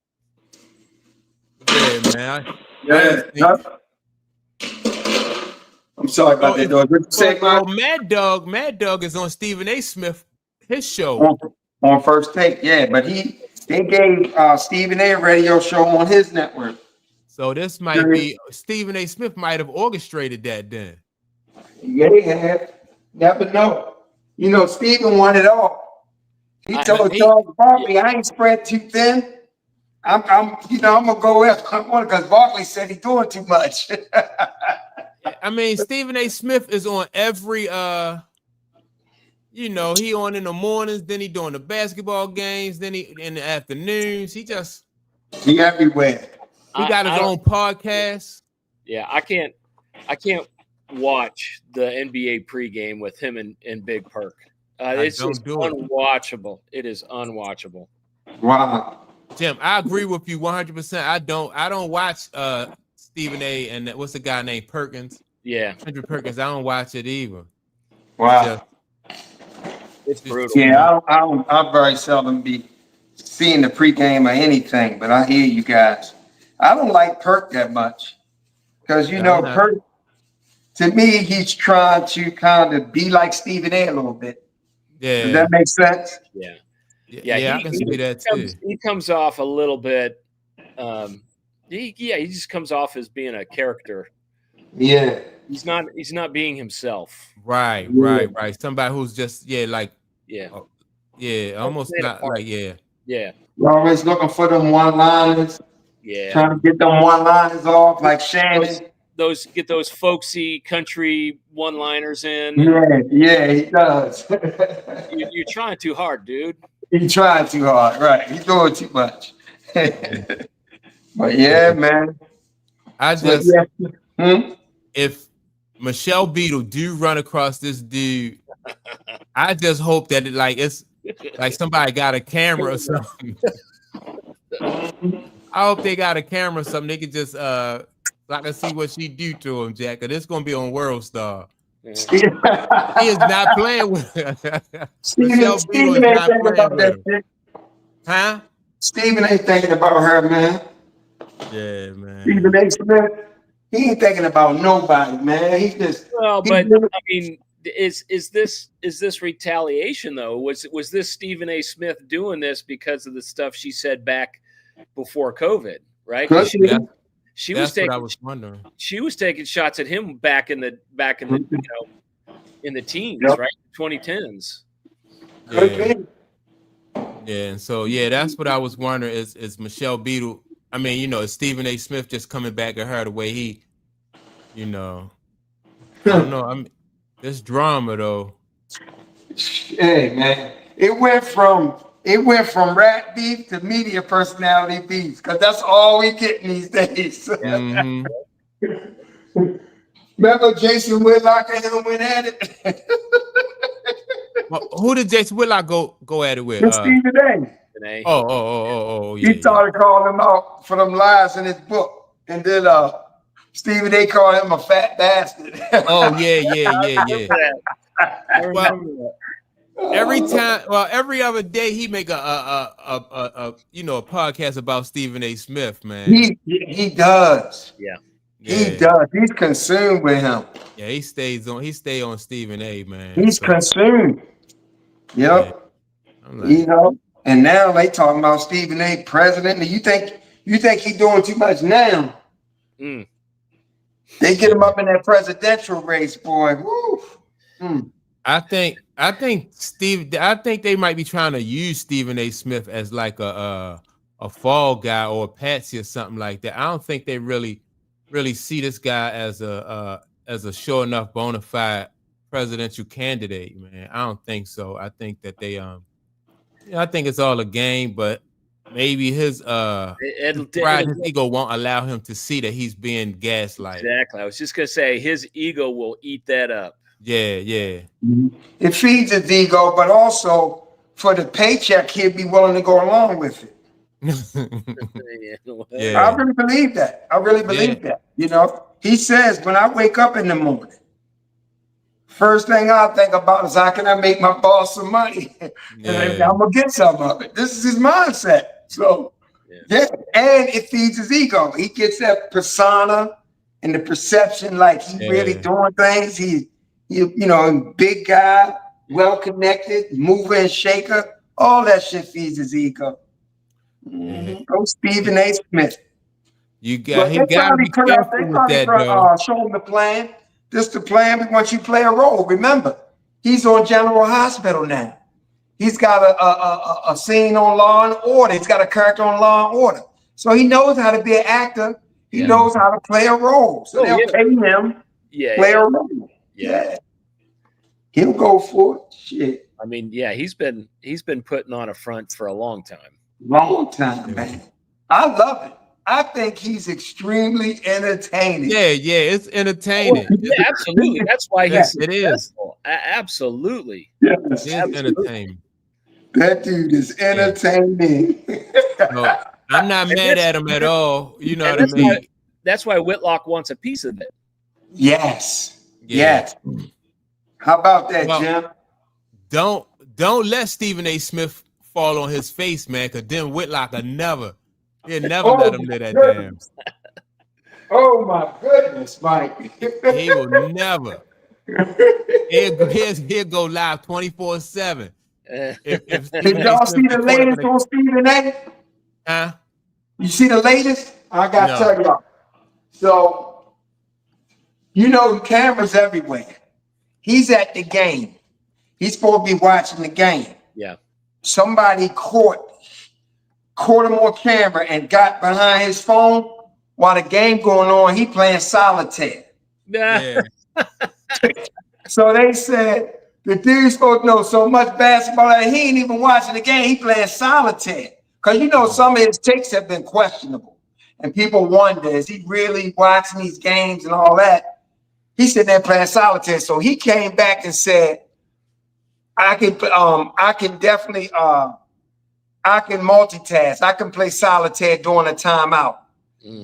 man. I'm sorry about that, dog. Mad Dog is on Stephen A. Smith, his show. On First Take, but they gave Stephen A. radio show on his network. So this might be Stephen A. Smith might have orchestrated that then. Yeah, he have. Never know. You know, Stephen won it all. He told Charles Barkley, I ain't spread too thin. I'm gonna go in because Barkley said he's doing too much. I mean, Stephen A. Smith is on every he on in the mornings, then he doing the basketball games, then he in the afternoons. He everywhere. He got his own podcast. Yeah, I can't watch the NBA pregame with him and Big Perk. It's just unwatchable. It is unwatchable. Wow. Jim, I agree with you 100%. I don't watch Stephen A. and what's the guy named Perkins? Yeah, Andrew Perkins. I don't watch it either. Wow. It's brutal. Yeah, I very seldom be seeing the pregame or anything, but I hear you guys. I don't like Perk that much because Perk, to me, he's trying to kind of be like Stephen A. a little bit. Yeah. Does that make sense? Yeah. I can see that too. He comes off a little bit. He just comes off as being a character. Yeah. He's not being himself. Right. Somebody who's just almost not like You're always looking for them one-liners. Yeah. Trying to get them one-liners off like Shannon. Get those folksy country one-liners in. Yeah, he does. You're trying too hard, dude. He's trying too hard, right? He's doing too much. But yeah, man. If Michelle Beadle do run across this dude, I just hope that it's like somebody got a camera or something. I hope they got a camera or something. They could just so I can see what she do to him, Jack. Cause it's gonna be on World Star. He is not playing with her. Michelle Beadle is not playing with her. Huh? Stephen ain't thinking about her, man. Yeah, man. Stephen A. Smith, he ain't thinking about nobody, man. He just I mean, is this retaliation though? Was this Stephen A. Smith doing this because of the stuff she said back before COVID, right? She was taking. I was wondering. She was taking shots at him back in the in the teens, right? 2010s. Yeah, and so that's what I was wondering is Michelle Beadle. I mean, is Stephen A. Smith just coming back at her the way he, I don't know. I mean, this drama though. Hey man, it went from rat beef to media personality beef because that's all we get these days. Mm-hmm. Remember Jason Whitlock and him went at it? Well, who did Jason Whitlock go at it with? Stephen A. Oh, yeah. He started calling him out for them lies in his book, and then Stephen A. called him a fat bastard. Oh yeah. Every other day he make a podcast about Stephen A. Smith, man. He does. Yeah. He does. He's consumed with him. Yeah, he stay on Stephen A., man. He's consumed. Yep. Yeah. And now they talking about Stephen A. president. And you think he's doing too much now? Mm. They get him up in that presidential race, boy. Woo. Mm. I think they might be trying to use Stephen A. Smith as like a fall guy or a patsy or something like that. I don't think they really really see this guy as a sure enough bona fide presidential candidate, man. I don't think so. I think that they I think it's all a game, but maybe his pride, his ego won't allow him to see that he's being gaslighted. Exactly. I was just gonna say his ego will eat that up. Yeah, yeah. It feeds his ego, but also for the paycheck, he'd be willing to go along with it. Yeah. I really believe that. I really believe that. You know, he says, when I wake up in the morning, first thing I think about is how can I make my boss some money? And I'm gonna get some of it. This is his mindset. So yeah, and it feeds his ego. He gets that persona and the perception like he really doing things. He you know, big guy, well connected, mover and shaker. All that shit feeds his ego. Go Stephen A. Smith. He got to be careful with that, though. Show him the plan. This the plan. We want you to play a role. Remember, he's on General Hospital now. He's got a scene on Law and Order. He's got a character on Law and Order. So he knows how to be an actor. He knows how to play a role. So they'll pay him play a role. Yeah. He'll go for it. Shit. I mean, he's been putting on a front for a long time. Long time, man. I love it. I think he's extremely entertaining. Yeah, it's entertaining. Yeah, absolutely. That's why he's successful. Absolutely. Yes, it is entertaining. That dude is entertaining. No, I'm not mad at him at all. You know what I mean? That's why Whitlock wants a piece of it. Yes. How about that, Jim? Don't let Stephen A. Smith fall on his face, man, because then Whitlock will never let him live that damn. Oh my goodness, Mike. He will never. He'll go live 24/7. Did y'all see the latest on Stephen A? Huh? You see the latest? I gotta tell y'all. So, you know, cameras everywhere. He's at the game. He's supposed to be watching the game. Yeah. Somebody caught him on camera and got behind his phone while the game going on. He playing solitaire. Yeah. So they said the dude's supposed to know so much basketball that he ain't even watching the game. He playing solitaire. Because you know some of his takes have been questionable. And people wonder, is he really watching these games and all that? He's sitting there playing solitaire. So he came back and said, I can definitely I can multitask. I can play solitaire during a timeout.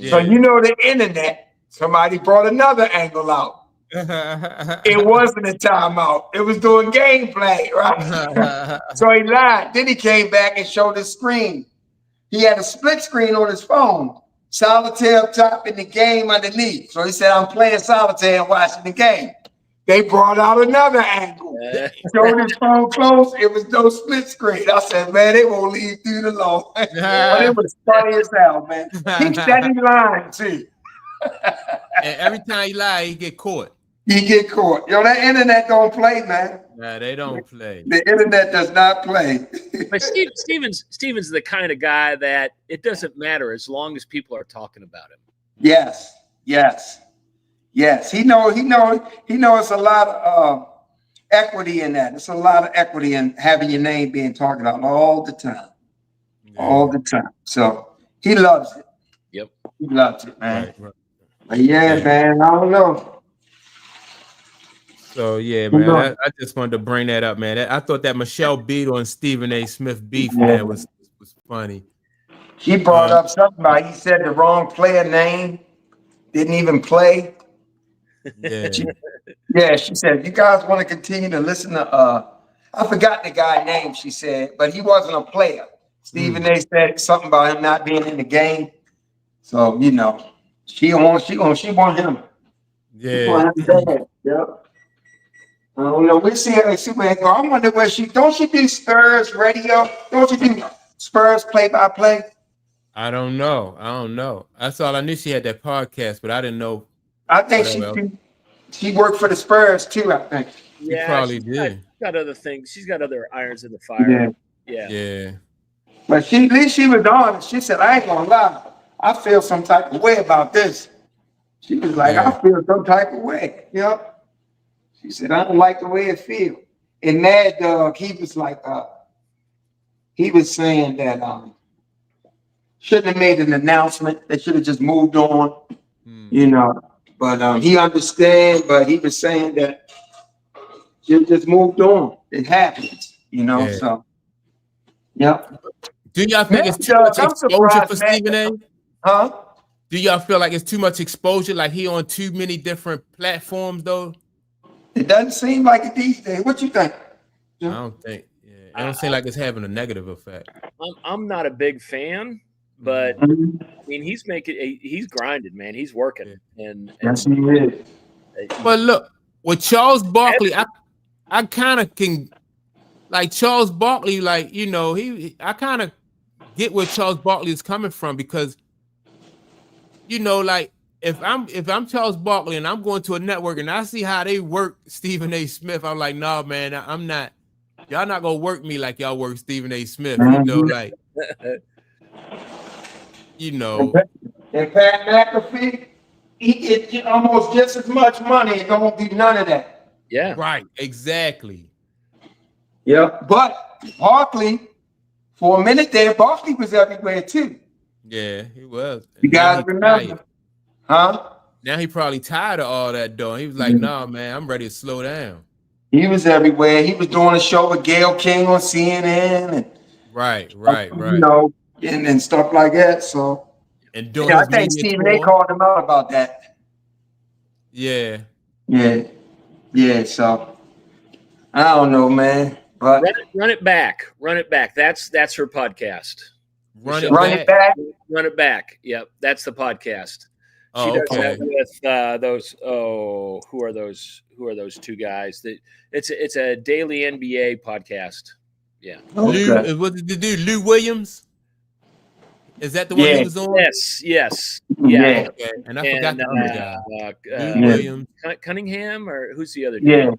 So you know the internet, somebody brought another angle out. It wasn't a timeout. It was doing gameplay, right? So he lied. Then he came back and showed his screen. He had a split screen on his phone. Solitaire up top and the game underneath. So he said, I'm playing solitaire and watching the game. They brought out another angle. Showed his phone close. It was no split screen. I said, man, they won't leave through the lawn. But it was funny as hell, man. He said he lied too. And every time he lied, he get caught. He get caught. Yo, that internet don't play, man. Nah, they don't play. The internet does not play. But Stephen's the kind of guy that it doesn't matter as long as people are talking about him. Yes. He knows a lot of equity in that. It's a lot of equity in having your name being talked about all the time. Yeah. All the time. So he loves it. Yep. He loves it, man. Right. But man, I don't know. So man, I just wanted to bring that up, man. I thought that Michelle Beadle and Stephen A. Smith beef, man, was funny. She brought up something about he said the wrong player name, didn't even play. Yeah. She said, if you guys want to continue to listen to I forgot the guy's name, she said, but he wasn't a player. Stephen A. said something about him not being in the game. So, you know, she want him. Yeah. Yep. I don't know. We see her Superman go. I wonder where she do Spurs radio? Don't you do Spurs play-by-play? I don't know. That's all I knew. She had that podcast, but I didn't know. I think she worked for the Spurs too, I think. Yeah, she probably did. She's got other things. She's got other irons in the fire. Yeah. But at least she was honest. She said, I ain't gonna lie. I feel some type of way about this. She was like, I feel some type of way. Yep. She said, I don't like the way it feels. And Mad Dog, he was like, he was saying that shouldn't have made an announcement. They should have just moved on, you know. But he understand, but he was saying that you just moved on. It happens, you know. Yeah. So, yep. Do y'all think it's too much exposure for Stephen A? Huh? Do y'all feel like it's too much exposure? Like he on too many different platforms, though? It doesn't seem like it these days. What you think? I don't think. Yeah, it don't seem like it's having a negative effect. I'm not a big fan, but I mean he's grinding, man. He's working, and yes, he is. But look, with Charles Barkley, I kind of can like Charles Barkley, like you know, I kind of get where Charles Barkley is coming from because you know, like if I'm Charles Barkley and I'm going to a network and I see how they work Stephen A. Smith, I'm like, nah, man, I'm not. Y'all not gonna work me like y'all work Stephen A. Smith. You know, like you know. And Pat McAfee, he get almost just as much money. It don't be none of that. Yeah. Right. Exactly. Yeah. But Barkley, for a minute there, Barkley was everywhere too. Yeah, he was. You guys remember? Huh? Now he probably tired of all that though. He was like, nah, man, I'm ready to slow down. He was everywhere. He was doing a show with Gayle King on CNN and right. You know, and stuff like that. So and doing I think Stephen A. called him out about that. Yeah. So I don't know, man. But run it back. That's her podcast. Run it back. Run it back. Yep, that's the podcast. She does that with those. Oh, who are those? Who are those two guys? That it's a daily NBA podcast. Yeah. Okay. What did they do? Lou Williams. Is that the one he was on? Yes. Yeah. Okay. And I forgot the other guy. Lou Williams. Cunningham, or who's the other guy?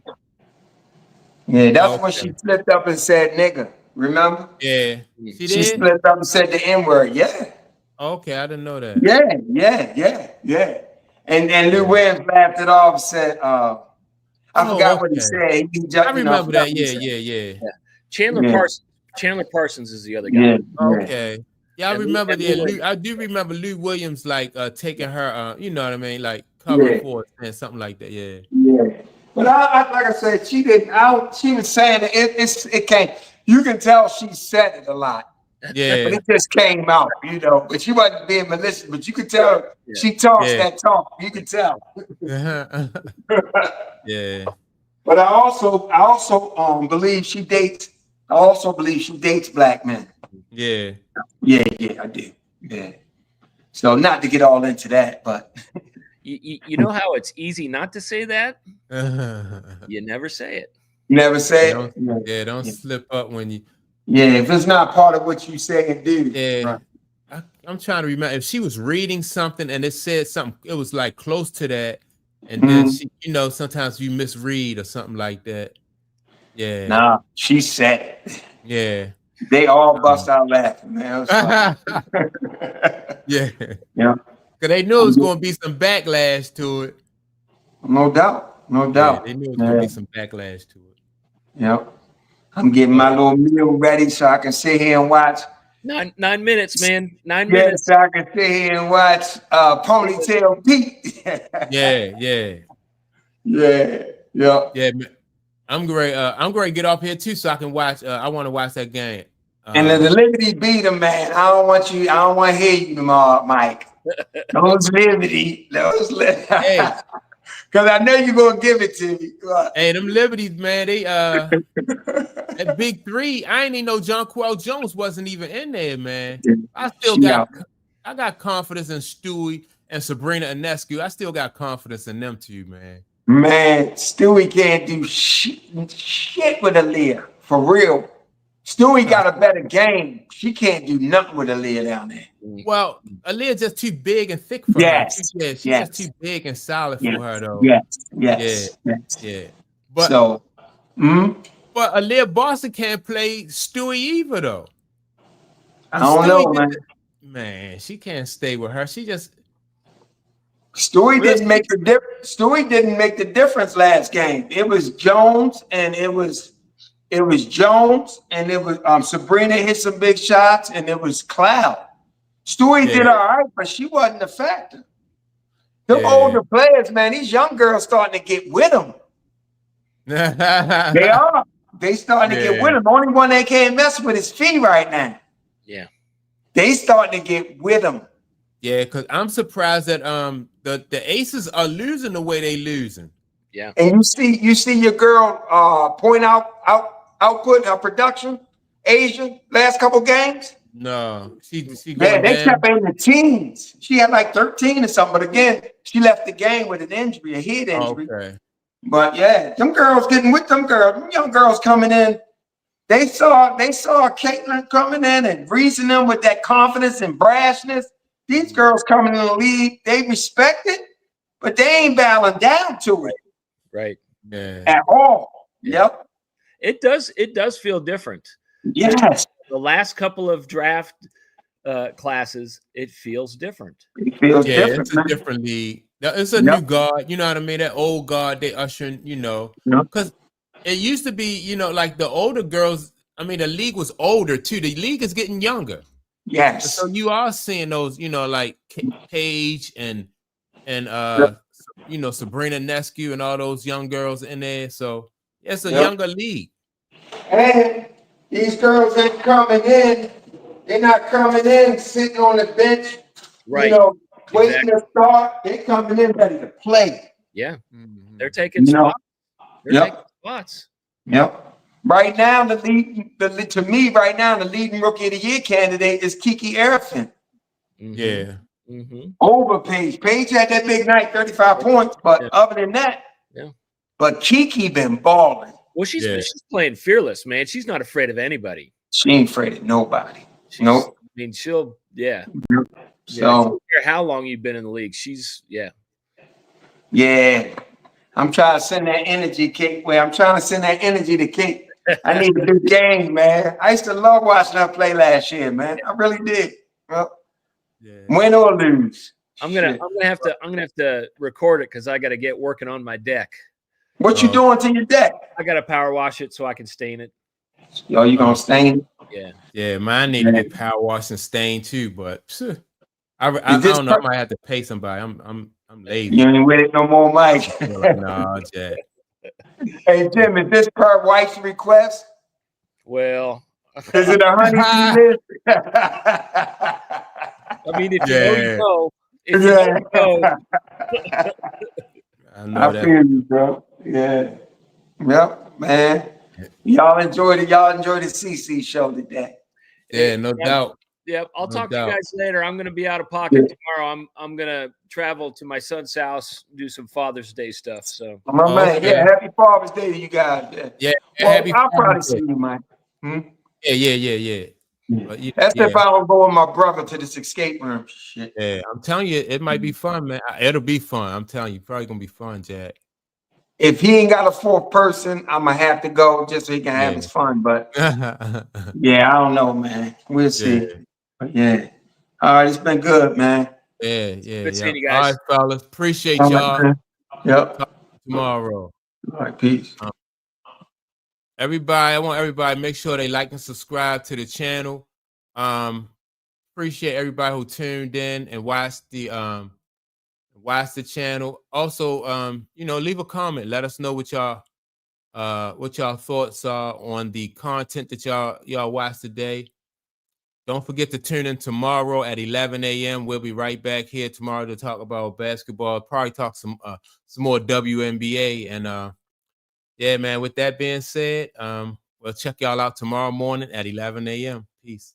Yeah, that's when she flipped up and said nigga. Remember? Yeah. She flipped up and said the N-word. Yeah. Okay, I didn't know that. Yeah. And Lou Williams laughed it off and said, I forgot what he said. I remember that. Yeah. Chandler Parsons is the other guy. Okay. Yeah, I remember that. I do remember Lou Williams like taking her, you know what I mean, like covering for and something like that. Yeah. But I like I said, she didn't. She was saying it came. You can tell she said it a lot. Yeah. But it just came out, you know. But she wasn't being malicious. But you could tell she talks that talk. You could tell. Yeah. But I also believe she dates. I also believe she dates black men. Yeah, I do. Yeah. So not to get all into that, but you know how it's easy not to say that? You never say it. Never say it. Don't slip up when you. Yeah, if it's not part of what you say and do. Yeah. Right. I'm trying to remember if she was reading something and it said something. It was like close to that, and then she, you know, sometimes you misread or something like that. Yeah. Nah, she said it. Yeah. They all bust out laughing, man. Yeah. Because they knew it was going to be some backlash to it. No doubt. Yeah, they knew it was going to be some backlash to it. Yep. I'm getting my little meal ready so I can sit here and watch. 9 minutes, man. 9 minutes. So I can sit here and watch Ponytail Pete. Yeah. I'm great. I'm going to get off here too, so I can watch. I want to watch that game. And the Liberty beat him, man. I don't want to hear you tomorrow, Mike. Those Liberty. Hey. Because I know you're going to give it to me. Hey, them Liberties, man. They that big three. I ain't even know Jonquel Jones wasn't even in there, man. I got confidence in Stewie and Sabrina Ionescu. I still got confidence in them two, man. Man, Stewie can't do shit with Aaliyah. For real. Stewie got a better game. She can't do nothing with Aaliyah down there. Well, Aaliyah's just too big and thick for her. She's just too big and solid for her, though. Yes. But but Aaliyah Boston can't play Stewie either, though. I don't know, man. Man, she can't stay with her. She just Stewie didn't make the difference. Stewie didn't make the difference last game. It was Jones and it was Jones and it was Sabrina hit some big shots and it was Cloud. Stewie did all right, but she wasn't a factor. The older players, man, these young girls starting to get with them. They are. They starting to get with him. The only one they can't mess with is Fee right now. Yeah. They starting to get with him. Yeah, because I'm surprised that the Aces are losing the way they losing. Yeah. And you see your girl point output, her production, Asia, last couple games? No. She man, they kept in the teens. She had like 13 or something, but again, she left the game with an injury, a head injury. Okay. But yeah, them girls getting with them girls, them young girls coming in. They saw Caitlin coming in and reasoning them with that confidence and brashness. These girls coming in the league, they respect it, but they ain't bowing down to it. Right. Yeah. At all. Yep. It does feel different. Yes. The last couple of draft classes, it feels different. It feels different. It's a different league. It's a new guard, you know what I mean? That old guard, they ushering, you know, because it used to be, you know, like the older girls. I mean, the league was older too. The league is getting younger. Yes. So you are seeing those, you know, like Paige and you know, Sabrina Nescu and all those young girls in there. So it's a younger league. And these girls ain't coming in. They're not coming in sitting on the bench. Right. You know, waiting to start. They coming in ready to play. Yeah. They're taking spots. They're taking spots. Yep. Right now, to me, right now, the leading rookie of the year candidate is Kiki Arifin. Yeah. Over Paige. Paige had that big night, 35 points. But other than that, but Kiki been balling. Well, she's playing fearless, man. She's not afraid of anybody. She ain't afraid of nobody. Nope. I mean, she'll, So I don't care how long you've been in the league. She's, Yeah. I'm trying to send that energy, Kate. I'm trying to send that energy to Kate. I need a big game, man. I used to love watching her play last year, man. I really did. Well, win or lose. I'm gonna have to record it because I got to get working on my deck. What you doing to your deck? I got to power wash it so I can stain it. Yo, you gonna stain it? Yeah. Yeah, mine need to get power wash and stain too, but I don't know. I might have to pay somebody. I'm lazy. You ain't with it no more, Mike. No, Jack. Hey Jim, is this per wife's request? Well, is it a honey? I mean, if you know, if you know. I feel you, bro. Yeah. Yep, man. Y'all enjoyed it. Y'all enjoyed the CC show today. Yeah, no doubt. Yep. I'll talk to you guys later. I'm going to be out of pocket tomorrow. I'm going to travel to my son's house, do some Father's Day stuff. So, man, happy Father's Day to you guys. Yeah, well, I'll probably see you, Mike. Yeah. That's if I don't go with my brother to this escape room. Shit. Yeah, I'm telling you, it might be fun, man. It'll be fun. I'm telling you, probably gonna be fun, Jack. If he ain't got a fourth person, I'm gonna have to go just so he can have his fun. But I don't know, man. We'll see. But all right, it's been good, man. Yeah. Good seeing you guys. All right, fellas. Appreciate y'all. Yep. Talk tomorrow. All right, peace. Everybody, I want everybody to make sure they like and subscribe to the channel. Appreciate everybody who tuned in and watched the channel. Also, leave a comment. Let us know what y'all thoughts are on the content that y'all watched today. Don't forget to tune in tomorrow at 11 a.m. We'll be right back here tomorrow to talk about basketball. Probably talk some more WNBA. And man, with that being said, we'll check y'all out tomorrow morning at 11 a.m. Peace.